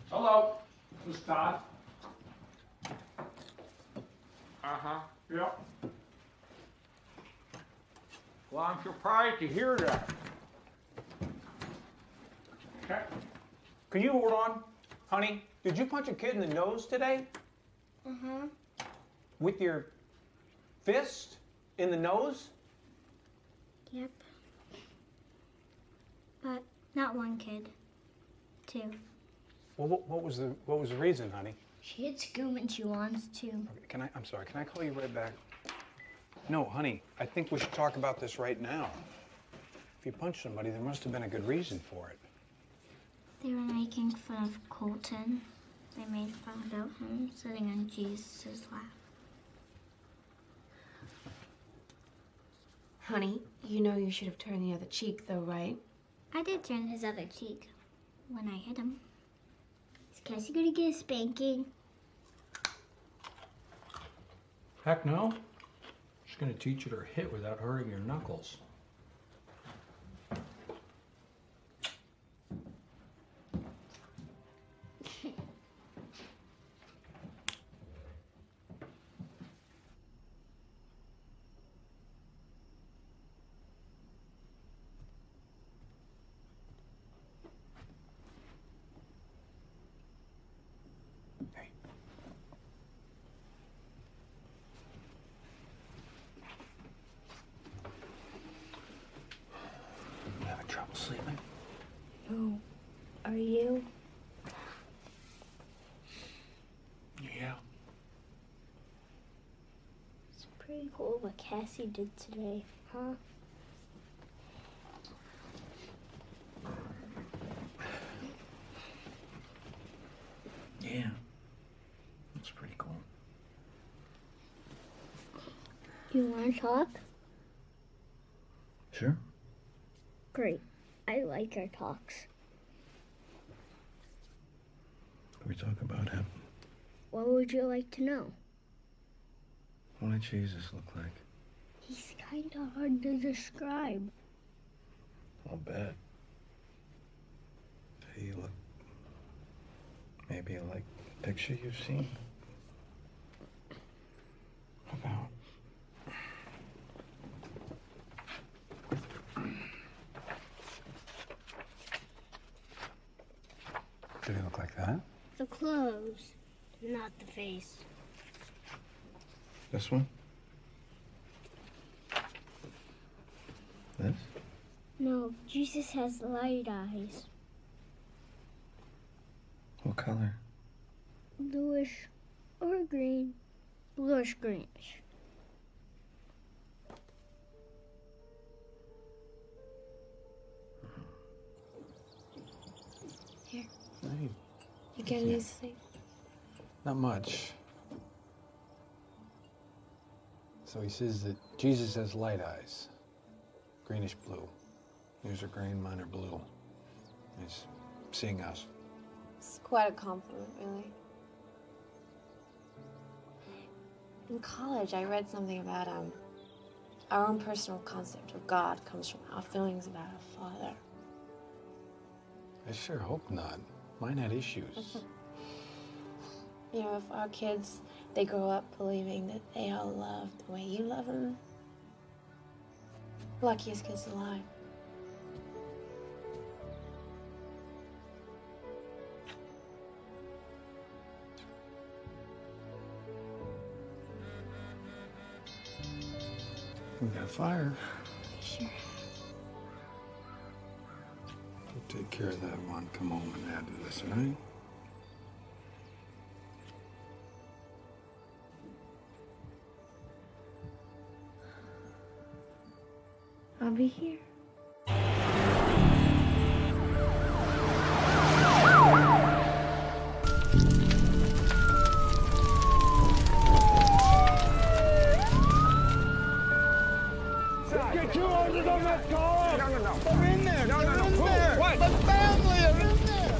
Hello, this is Todd. Yep. Well, I'm surprised to hear that. Okay. Can you hold on? Honey, did you punch a kid in the nose today? Uh-huh. With your fist in the nose? Yep. But not one kid. Two. Well, what was the reason, honey? She hits Goom and she wants to. I'm sorry, can I call you right back? No, honey, I think we should talk about this right now. If you punched somebody, there must have been a good reason for it. They were making fun of Colton. They made fun about him sitting on Jesus' lap. Honey, you know you should have turned the other cheek, though, right? I did turn his other cheek when I hit him. Is Cassie gonna get a spanking? Heck no. She's gonna teach you to hit without hurting your knuckles. Having trouble sleeping? No. Are you? Yeah. It's pretty cool what Cassie did today, huh? Yeah. That's pretty cool. You want to talk? Sure. Great. I like our talks. What are we talking about, Hep? What would you like to know? What did Jesus look like? He's kind of hard to describe. I'll bet. Did he look maybe Maybe like a picture you've seen? About? Did he look like that? The clothes, not the face. This one? This? No, Jesus has light eyes. What color? Bluish or green. Bluish greenish. Here, Hey, you get anything? not much. So he says that Jesus has light eyes, greenish blue. Yours are green, mine are blue. He's seeing us. It's quite a compliment, really. In college, I read something about our own personal concept of God comes from our feelings about our Father. I sure hope not. Mine had issues. You know, if our kids, they grow up believing that they are loved the way you love them, luckiest kids alive. We got fire. Sure. We'll take care of that one. Come home and add to this, all right? I'll be here. Get 200 on that car! No. They're in there! No. Who? What? The family are in there!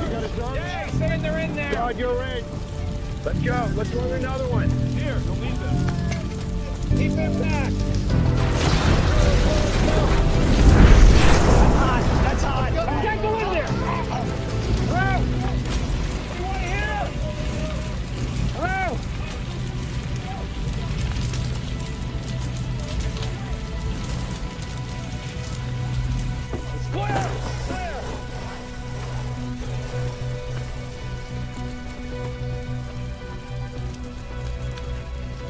You got a dog? Yeah, saying they're in there! God, you're in. Let's go. Let's order another one. Here, don't leave them. Keep them back! That's hot! You can't go in there! Hello? You want to hear? Hello? Clear! Clear!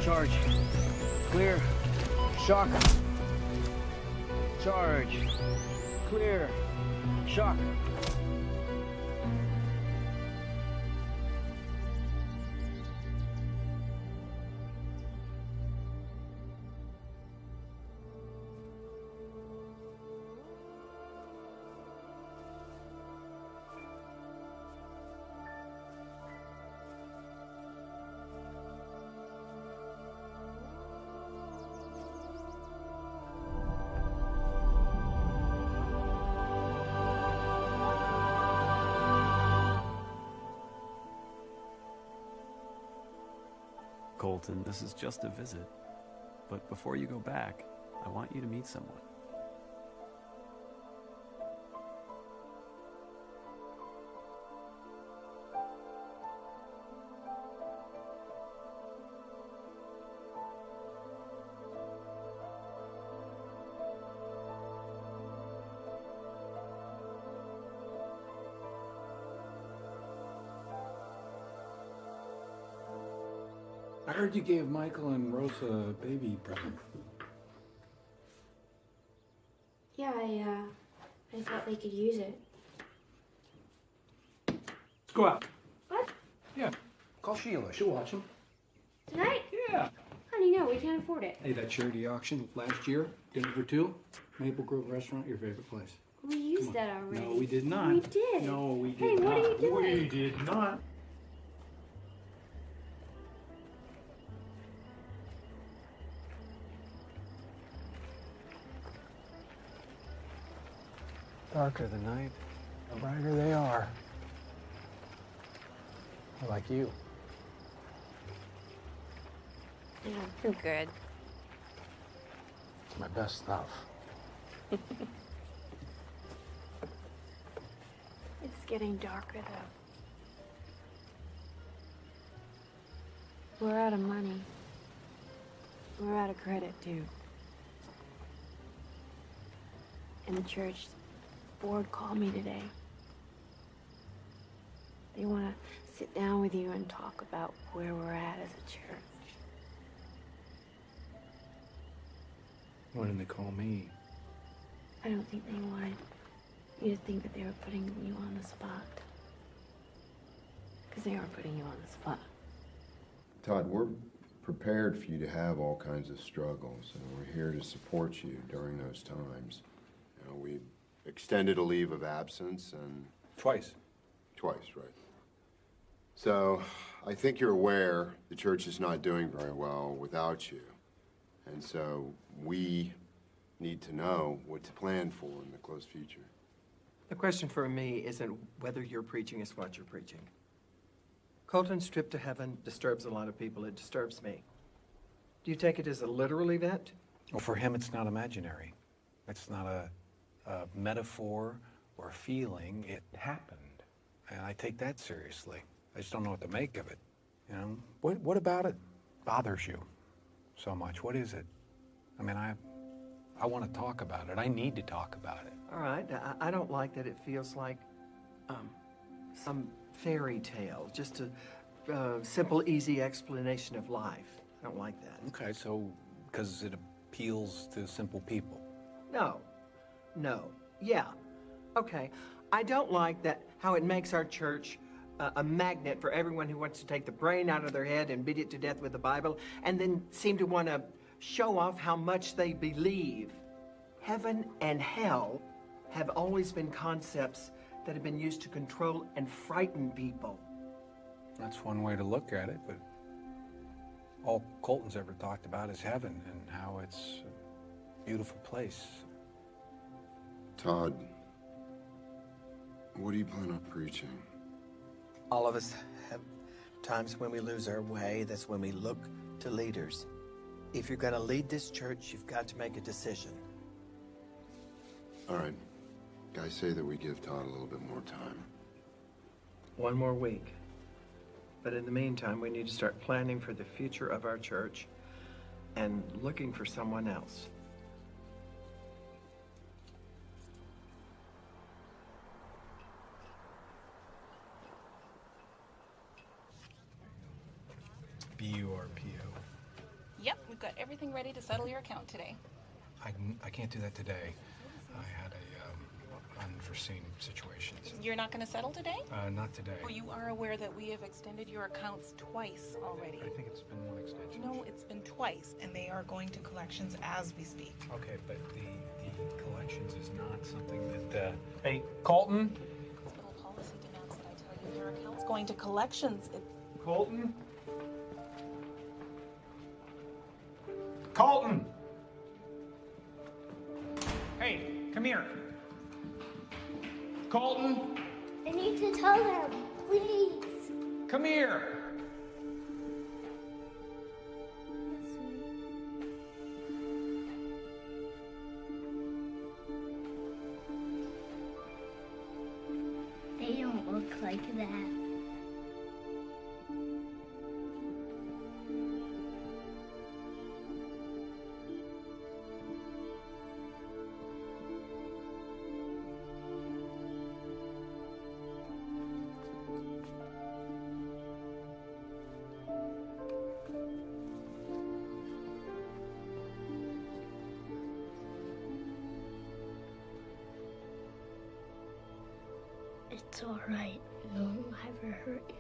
Charge. Clear. Shock. Charge. Clear. Shock. Colton, this is just a visit. But before you go back, I want you to meet someone. I heard you gave Michael and Rosa a baby present. Yeah, I thought they could use it. Let's go out. What? Yeah. Call Sheila. She'll watch them. Tonight? Yeah. Honey, no, we can't afford it. Hey, that charity auction last year, dinner for two, Maple Grove Restaurant, your favorite place. We used that already. No, we did not. We did. No, we did Hey, not. what are you doing? We did not. Darker the night, the brighter they are. Like you. Yeah, I'm good. It's my best stuff. It's getting darker, though. We're out of money. We're out of credit, too. And the church board called me today. They want to sit down with you and talk about where we're at as a church. Why didn't they call me? I don't think they would. You just think that they were putting you on the spot. Because they are putting you on the spot. Todd, we're prepared for you to have all kinds of struggles, and we're here to support you during those times. You know, we extended a leave of absence and... Twice. Twice, right. So, I think you're aware the church is not doing very well without you. And so, we need to know what to plan for in the close future. The question for me isn't whether your preaching is what you're preaching. Colton's trip to heaven disturbs a lot of people. It disturbs me. Do you take it as a literal event? Well, for him, it's not imaginary. It's not a metaphor or a feeling. It happened. And I take that seriously. I just don't know what to make of it. You know? What about it bothers you so much? What is it? I mean, I want to talk about it. I need to talk about it. All right. I don't like that it feels like some fairy tale, just a simple, easy explanation of life. I don't like that. Okay, so because it appeals to simple people. No. Yeah. Okay. I don't like that how it makes our church a magnet for everyone who wants to take the brain out of their head and beat it to death with the Bible, and then seem to want to show off how much they believe. Heaven and hell have always been concepts that have been used to control and frighten people. That's one way to look at it, but all Colton's ever talked about is heaven and how it's a beautiful place. Todd, what do you plan on preaching? All of us have times when we lose our way. That's when we look to leaders. If you're going to lead this church, you've got to make a decision. All right. Guys say that we give Todd a little bit more time. 1 more week. But in the meantime, we need to start planning for the future of our church and looking for someone else. B-U-R-P-O. Yep, we've got everything ready to settle your account today. I can't do that today. I had a unforeseen situations. You're not going to settle today? Not today. Well, you are aware that we have extended your accounts twice already. I think it's been one extension. No, it's been twice, and they are going to collections as we speak. Okay, but the collections is not something that, Hey, Colton? Hospital policy demands that I tell you your account's going to collections. Colton? Colton! Hey, come here. Colton? I need to tell them, please. Come here. They don't look like that. It's all right. No one will ever hurt you.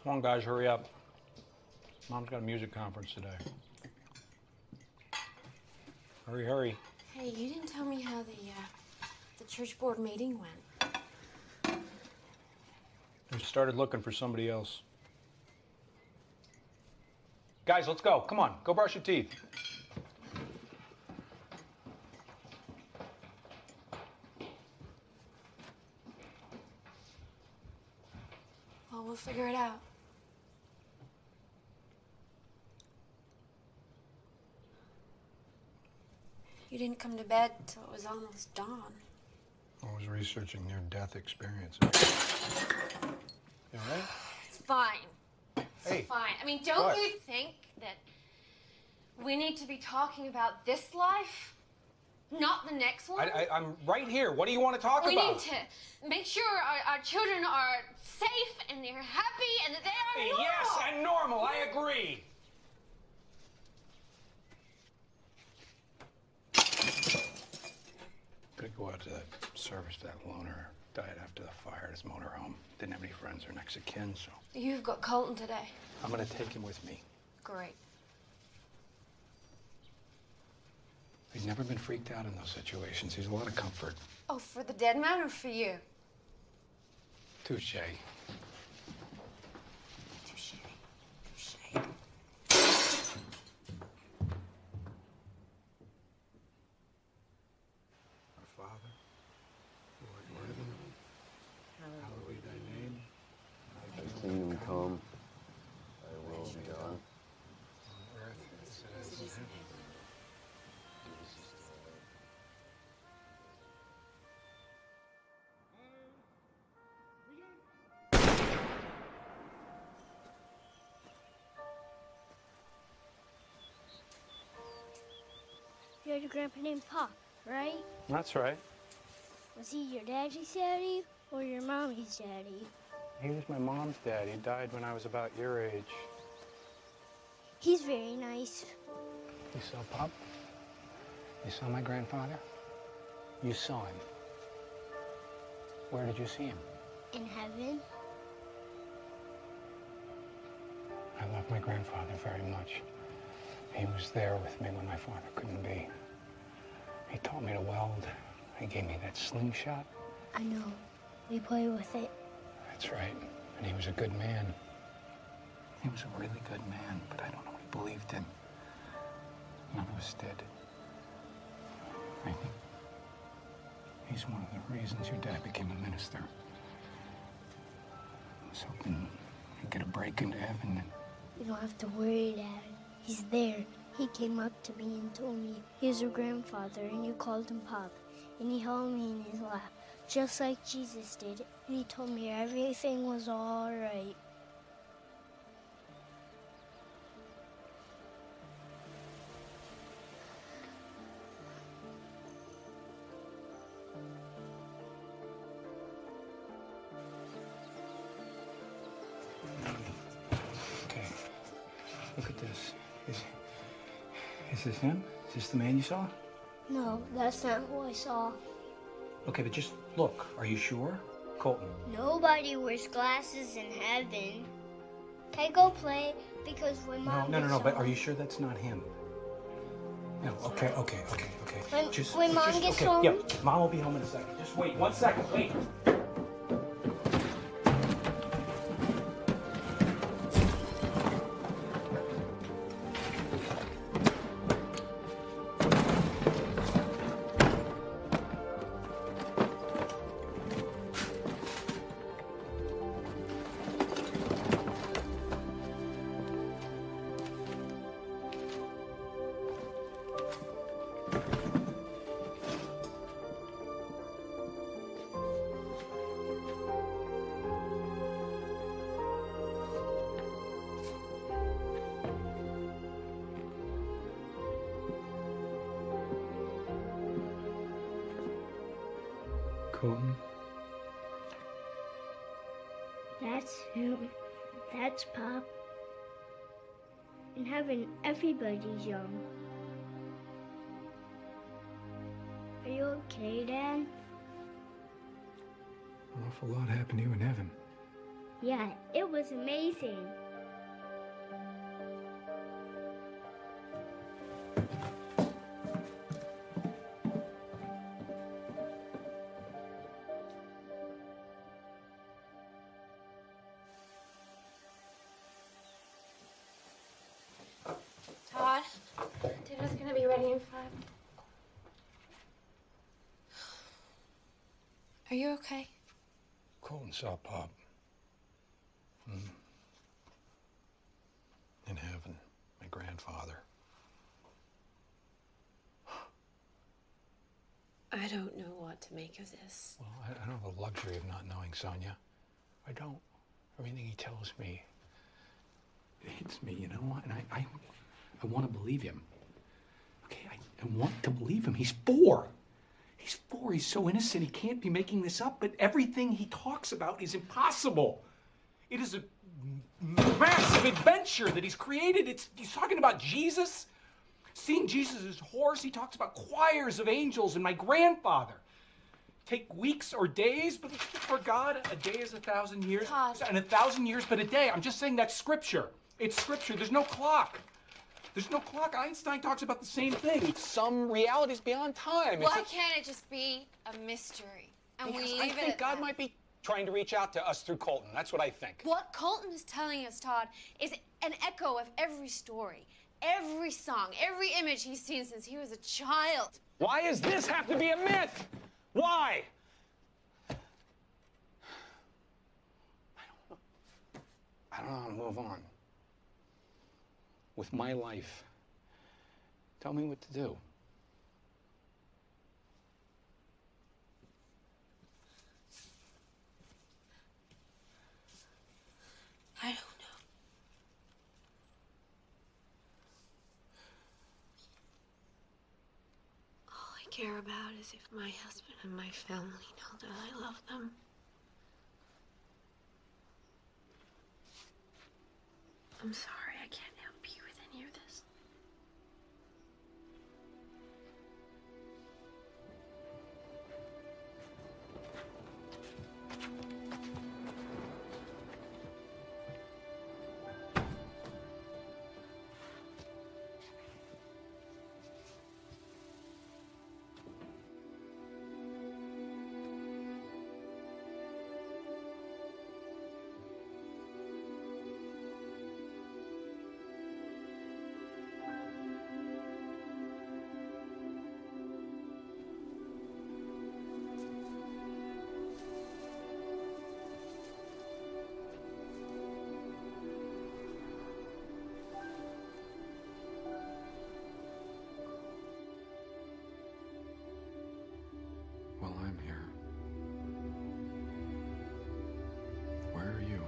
Come on, guys, hurry up. Mom's got a music conference today. Hurry, hurry. Hey, you didn't tell me how the church board meeting went. They started looking for somebody else. Guys, let's go. Come on, go brush your teeth. Well, we'll figure it out. You didn't come to bed till it was almost dawn. I was researching near-death experiences. You all right? It's fine. Hey. It's fine. I mean, don't What? you think that we need to be talking about this life, not the next one? I'm right here. What do you want to talk We about? need to make sure our children are safe and they're happy and that they are normal. Yes, and normal. I agree. Could go out to that service that loner died after the fire at his motorhome. Didn't have any friends or next of kin, so You've got Colton today. I'm gonna take him with me. Great. He's never been freaked out in those situations. He's a lot of comfort. Oh, for the dead man or for you? Touche. Touche. Touche. Our Father, who art in heaven, hallowed be thy name. Thy kingdom come, thy will be done. On earth as it is in heaven. You had a grandpa named Pop, right? That's right. Was he your daddy's daddy or your mommy's daddy? He was my mom's dad. He died when I was about your age. He's very nice. You saw Pop? You saw my grandfather? You saw him. Where did you see him? In heaven? I love my grandfather very much. He was there with me when my father couldn't be. He taught me to weld. He gave me that slingshot. I know. We play with it. That's right. And he was a good man. He was a really good man, but I don't know he believed in. None of us did. I think he's one of the reasons your dad became a minister. I was hoping he'd get a break into heaven and You don't have to worry, Dad. He's there. He came up to me and told me he was your grandfather and you called him Pop. And he held me in his lap, just like Jesus did. And he told me everything was all right. Okay, look at this. Is this him? Is this the man you saw? No, that's not who I saw. Okay, but just look. Are you sure? Colton. Nobody wears glasses in heaven. Hey, go play, because when Mom No, gets but home- are you sure that's not him? No, okay. When Mom gets home- Yeah, Mom will be home in a second. Just wait 1 second, wait. Colton. That's him. That's Pop. In heaven, everybody's young. Are you okay, Dad? An awful lot happened to you in heaven. Yeah, it was amazing. Todd, dinner's gonna be ready in 5. Are you okay? Colton saw Pop. In heaven, my grandfather. I don't know what to make of this. Well, I don't have the luxury of not knowing, Sonia. I don't. Everything he tells me, it hits me, you know? And I want to believe him. Okay, I want to believe him. He's 4. He's 4. He's so innocent. He can't be making this up. But everything he talks about is impossible. It is a massive adventure that he's created. He's talking about Jesus, seeing Jesus' horse. He talks about choirs of angels and my grandfather. Take weeks or days, but for God, a day is 1,000 years. Todd. And 1,000 years, but a day. I'm just saying that's scripture. It's scripture. There's no clock. There's no clock. Einstein talks about the same thing. Some realities beyond time. Why can't it just be a mystery? And we Because leave I it think at God that? might be trying to reach out to us through Colton. That's what I think. What Colton is telling us, Todd, is an echo of every story, every song, every image he's seen since he was a child. Why does this have to be a myth? Why? I don't know how to move on with my life. Tell me what to do. I don't know. All I care about is if my husband and my family know that I love them. I'm sorry, I can't help you with any of this. Well, I'm here. Where are you?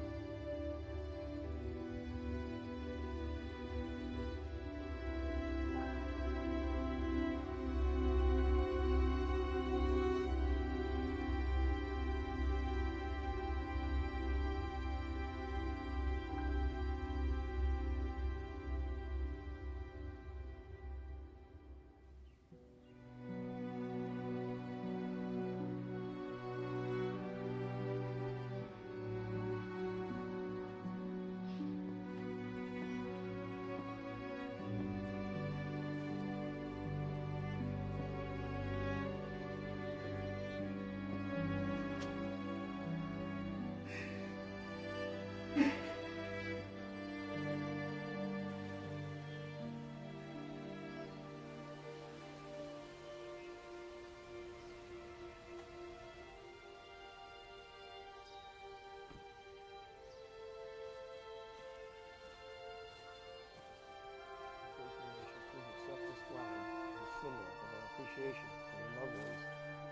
Appreciation for your loved ones,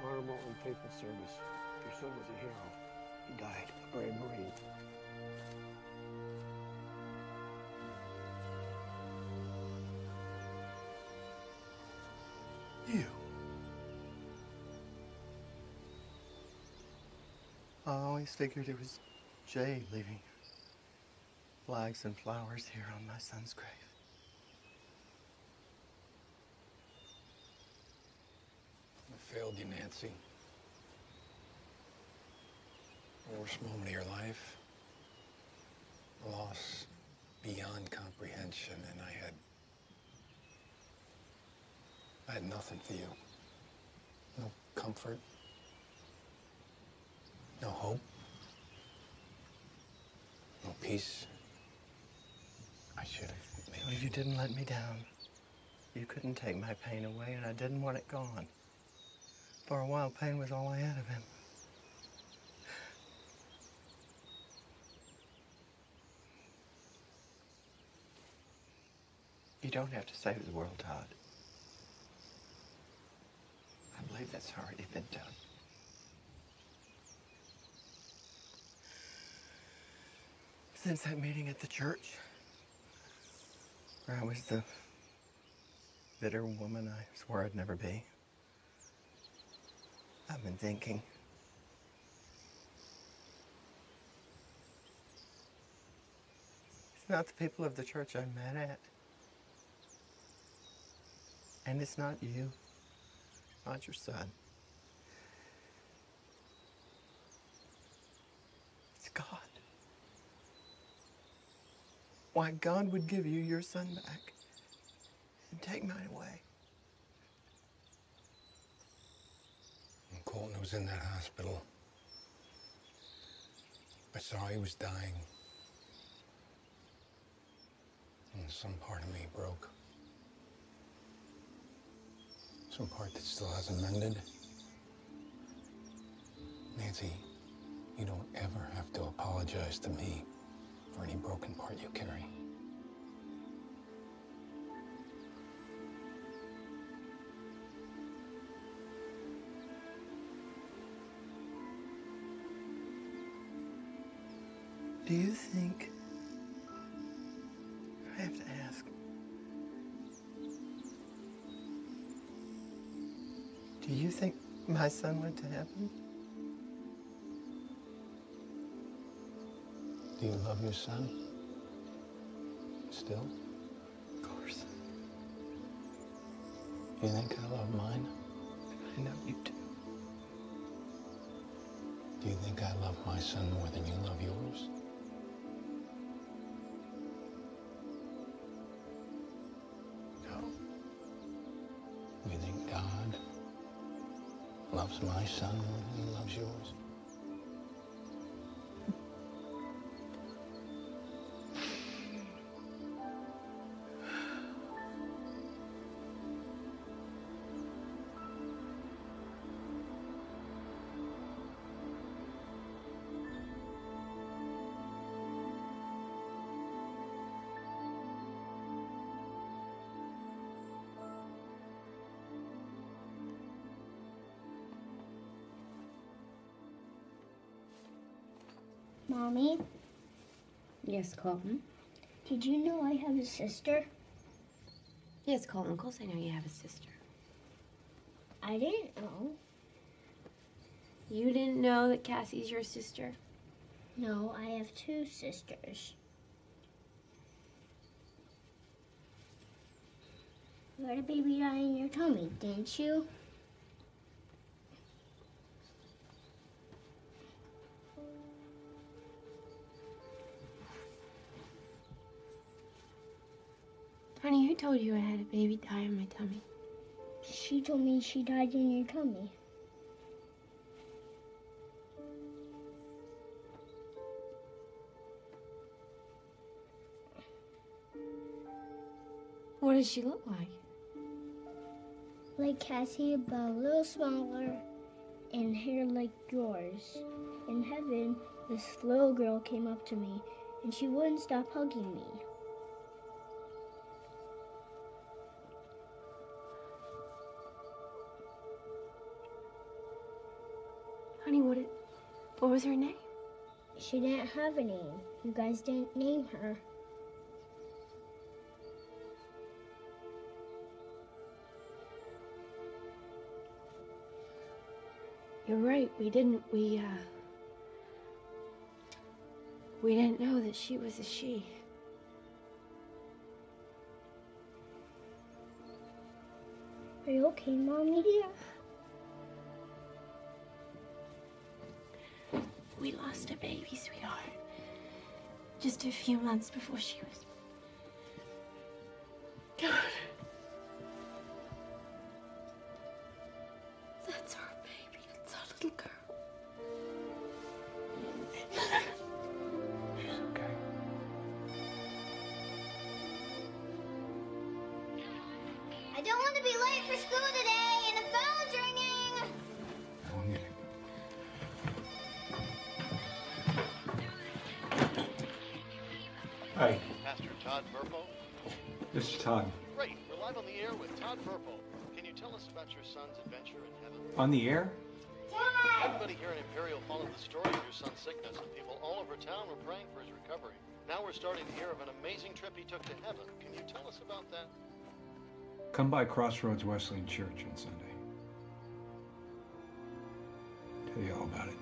honorable and faithful service. Your son was a hero. He died, a brave Marine. You. I always figured it was Jay leaving flags and flowers here on my son's grave. I failed you, Nancy. The worst moment of your life. loss beyond comprehension, and I had nothing for you. No comfort, no hope, no peace. I should have made Well, you didn't let me down. You couldn't take my pain away, and I didn't want it gone. For a while, pain was all I had of him. You don't have to save the world, Todd. I believe that's already been done. Since that meeting at the church, where I was the bitter woman I swore I'd never be, I've been thinking. It's not the people of the church I'm mad at. And it's not you, not your son. It's God. Why God would give you your son back and take mine away. When Colton was in that hospital, I saw he was dying. And some part of me broke. Some part that still hasn't mended. Nancy, you don't ever have to apologize to me for any broken part you carry. Do you think, I have to ask, do you think my son went to heaven? Do you love your son? Still? Of course. Do you think I love mine? I know you do. Do you think I love my son more than you love yours? No. You think God loves my son more than he loves yours? Mommy, Yes, Colton? did you know I have a sister? Yes, Colton, of course I know you have a sister. I didn't know. You didn't know that Cassie's your sister? No, I have two sisters. You had a baby die in your tummy, didn't you? Honey, who told you I had a baby die in my tummy? She told me she died in your tummy. What does she look like? Like Cassie, but a little smaller and hair like yours. In heaven, this little girl came up to me and she wouldn't stop hugging me. Honey, what was her name? She didn't have a name. You guys didn't name her. You're right, we didn't know that she was a she. Are you okay, Mommy? Yeah. We lost a baby, sweetheart. Just a few months before she was... That's our baby. That's our little girl. She's okay. I don't want to be late for school today, and the phone's ringing. Hi. Pastor Todd Burpo? This is Todd. Great. We're live on the air with Todd Burpo. Can you tell us about your son's adventure in heaven? On the air? Everybody here in Imperial followed the story of your son's sickness, and people all over town were praying for his recovery. Now we're starting to hear of an amazing trip he took to heaven. Can you tell us about that? Come by Crossroads Wesleyan Church on Sunday. Tell you all about it.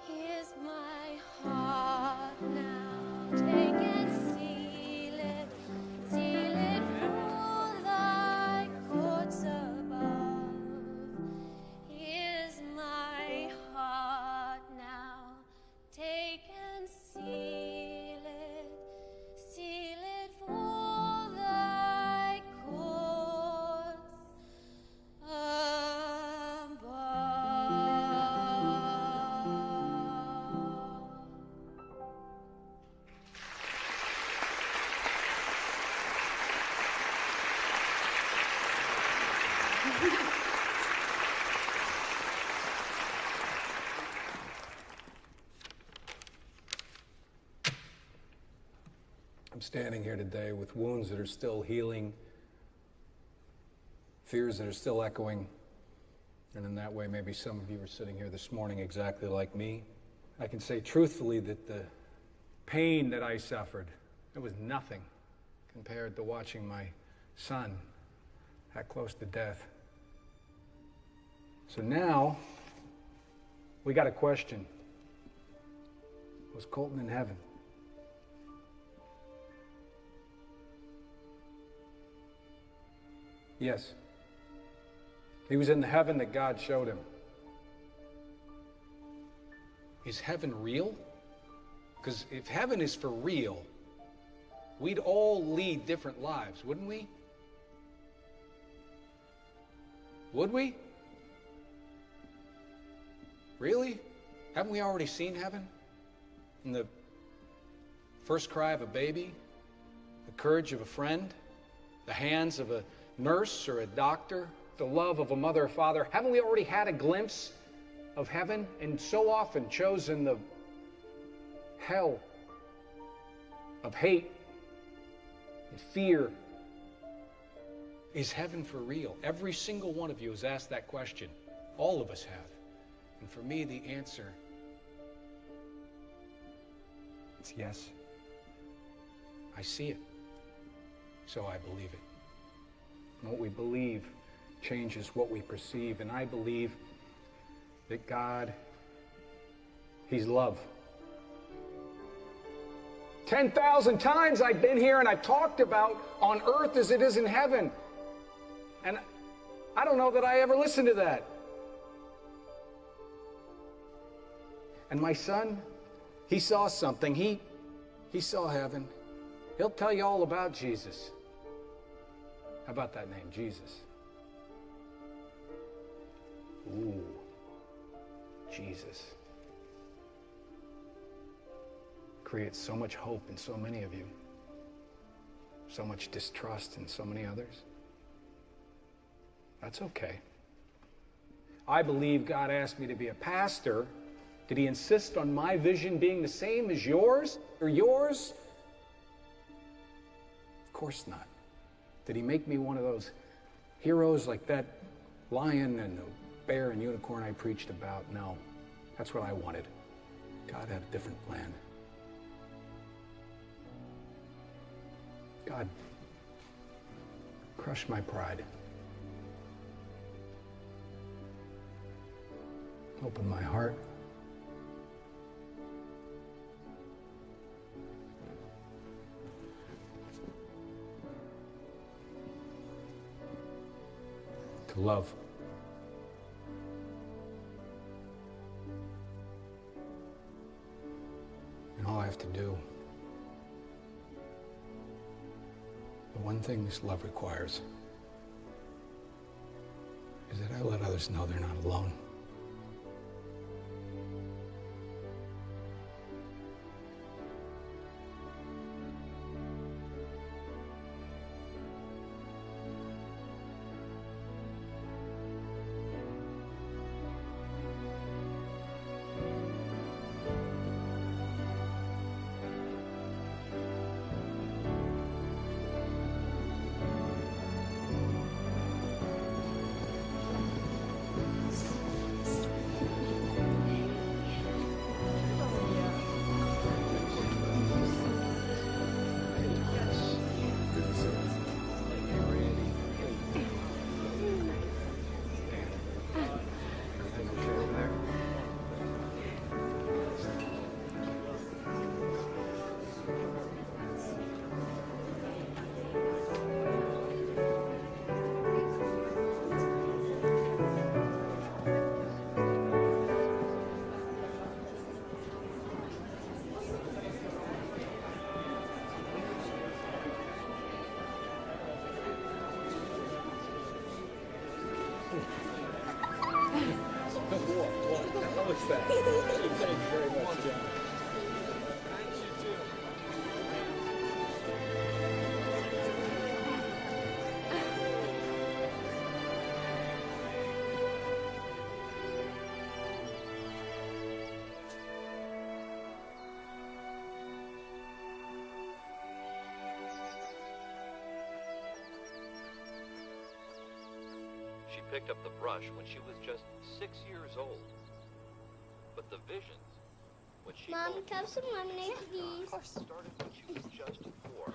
Here's my heart now. Take and seal it through thy courts above. Here's my heart now. Take and seal it for thy courts I'm standing here today with wounds that are still healing, fears that are still echoing, and in that way, maybe some of you are sitting here this morning exactly like me. I can say truthfully that the pain that I suffered, it was nothing compared to watching my son that close to death. So now, we got a question. Was Colton in heaven? Yes. He was in the heaven that God showed him. Is heaven real? Because if heaven is for real, we'd all lead different lives, wouldn't we? Would we? Really? Haven't we already seen heaven? In the first cry of a baby, the courage of a friend, the hands of a nurse or a doctor, the love of a mother or father. Haven't we already had a glimpse of heaven and so often chosen the hell of hate and fear? Is heaven for real? Every single one of you has asked that question. All of us have. And for me, the answer is yes. I see it, so I believe it. And what we believe changes what we perceive. And I believe that God, He's love. 10,000 times I've been here and I've talked about on earth as it is in heaven. And I don't know that I ever listened to that. And my son, he saw something. He saw heaven. He'll tell you all about Jesus. How about that name, Jesus? Ooh, Jesus. Creates so much hope in so many of you. So much distrust in so many others. That's okay. I believe God asked me to be a pastor. Did He insist on my vision being the same as yours or yours? Of course not. Did He make me one of those heroes like that lion and the bear and unicorn I preached about? No. That's what I wanted. God had a different plan. God, crush my pride. Open my heart. To love. have to do. The one thing this love requires is that I let others know they're not alone. She picked up the brush when she was just 6 years old. But the visions, when she Mom, can I have some lemonade, please? started when she was just 4.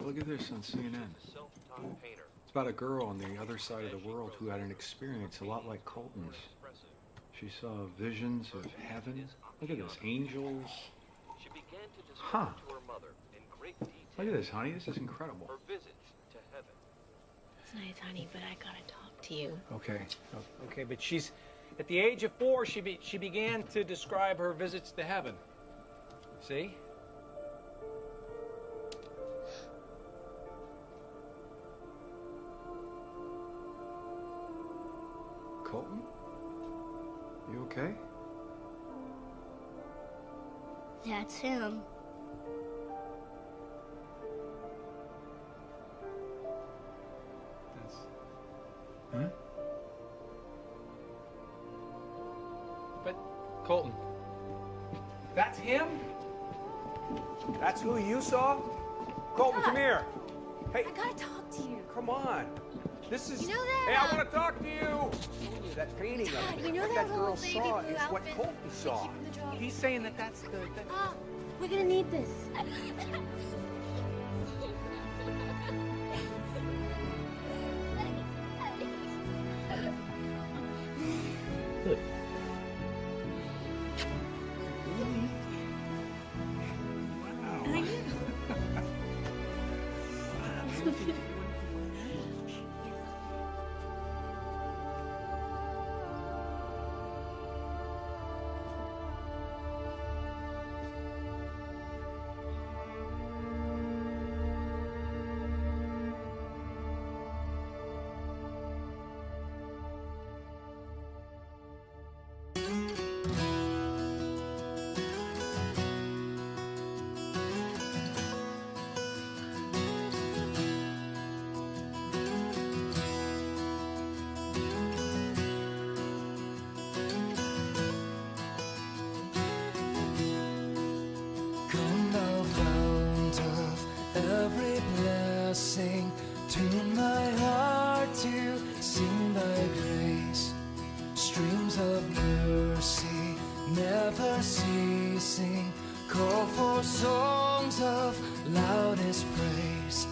Look at this on CNN. Self-taught painter. It's about a girl on the other side of the world who had an experience a lot like Colton's. She saw visions of heaven. Look at this, angels. She began to describe to her mother in great detail. Look at this, honey. This is incredible. Her visits to heaven. It's nice, honey, but I gotta talk to you. Okay. Okay, but she's at the age of 4. She began to describe her visits to heaven. See? Colton? You okay? That's him. Huh? But, Colton, that's him? That's who you saw? Colton, come here. Hey. I gotta talk to you. Come on. This is... You know that, Hey, I want to talk to you. That painting of Dad, it, you know what that that girl little baby saw blue is what outfit Colton we saw. keep in the drawer? He's saying that that's the... We're gonna need this. Come thou fount of every blessing, tune my heart to sing thy grace. Streams of mercy never ceasing, call for songs of loudest praise.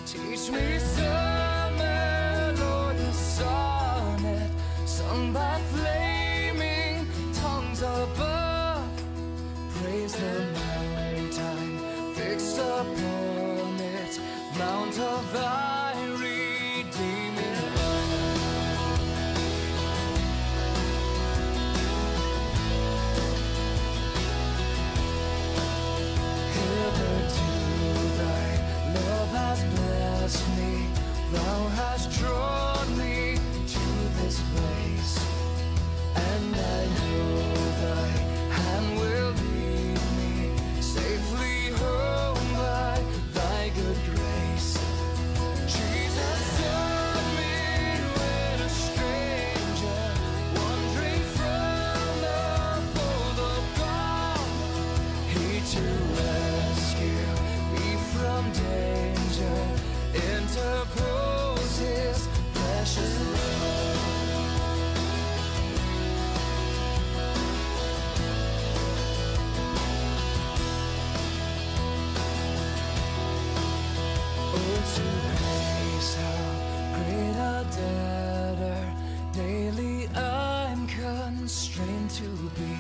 Teach me some melodious sonnet sung by flaming tongues above. Praise the mountain fixed upon it, mount of thy redeeming love. to rescue me from danger, interpose his precious love. Oh, to grace, how great a debtor daily I'm constrained to be.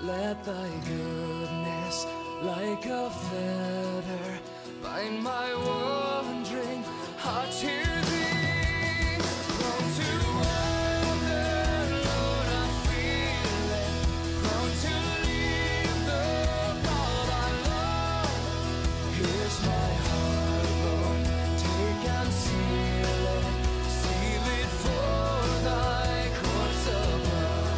Let thy goodness, like a fetter, bind my wandering heart to thee. Prone to wander, Lord, I feel it. Prone to leave the God I love. Here's my heart, Lord, take and seal it for thy courts above.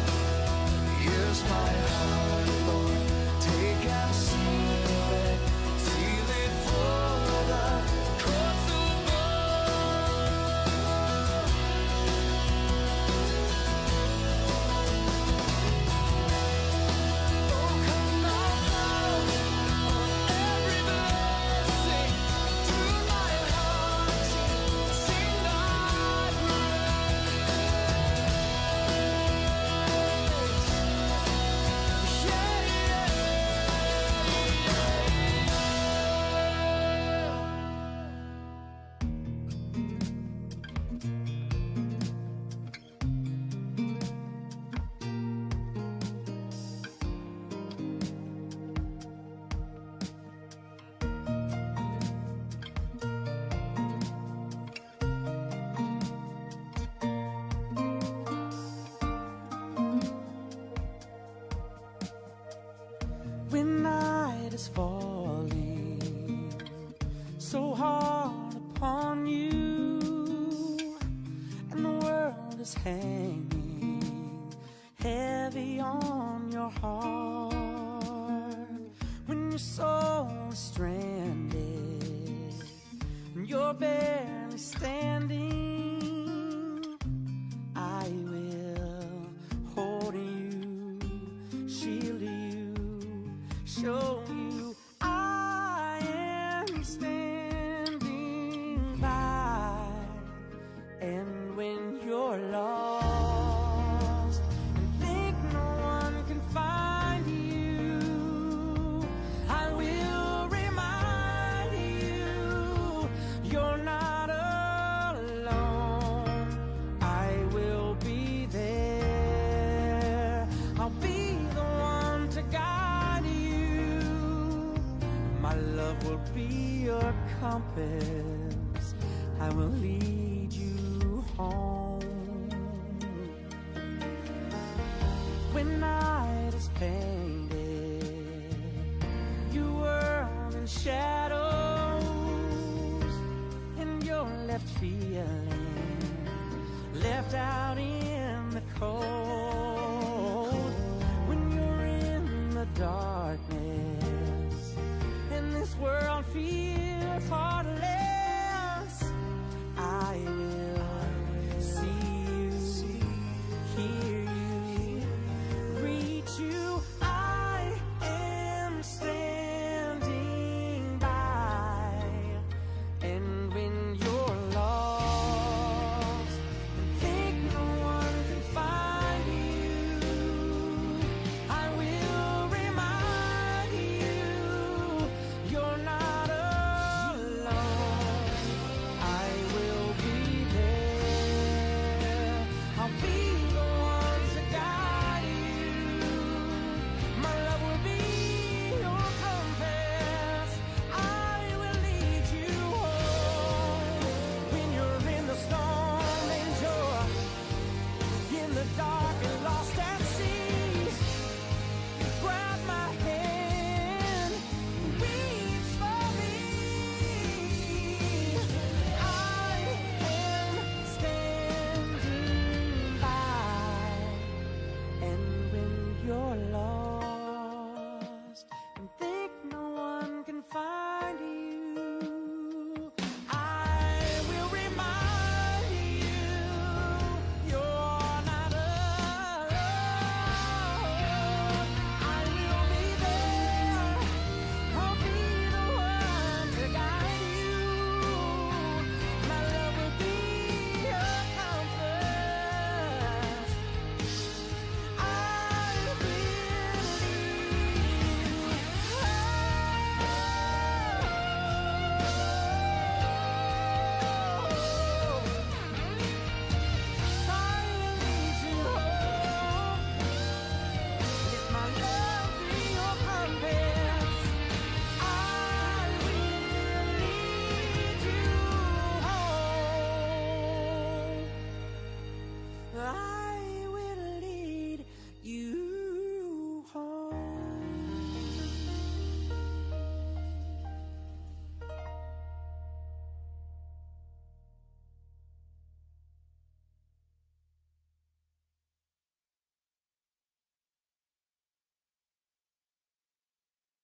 Here's my heart, Lord, take and seal it for thy courts When night is falling so hard upon you, and the world is hanging heavy on your heart, when your soul is stranded and you're barely standing, I will hold you, shield you, show you I am standing by. And when you're lost and think no one can find you, I will remind you you're not alone. I will be there. I'll be the one to guide you. My love will be your compass. I will lead you home. When night is pale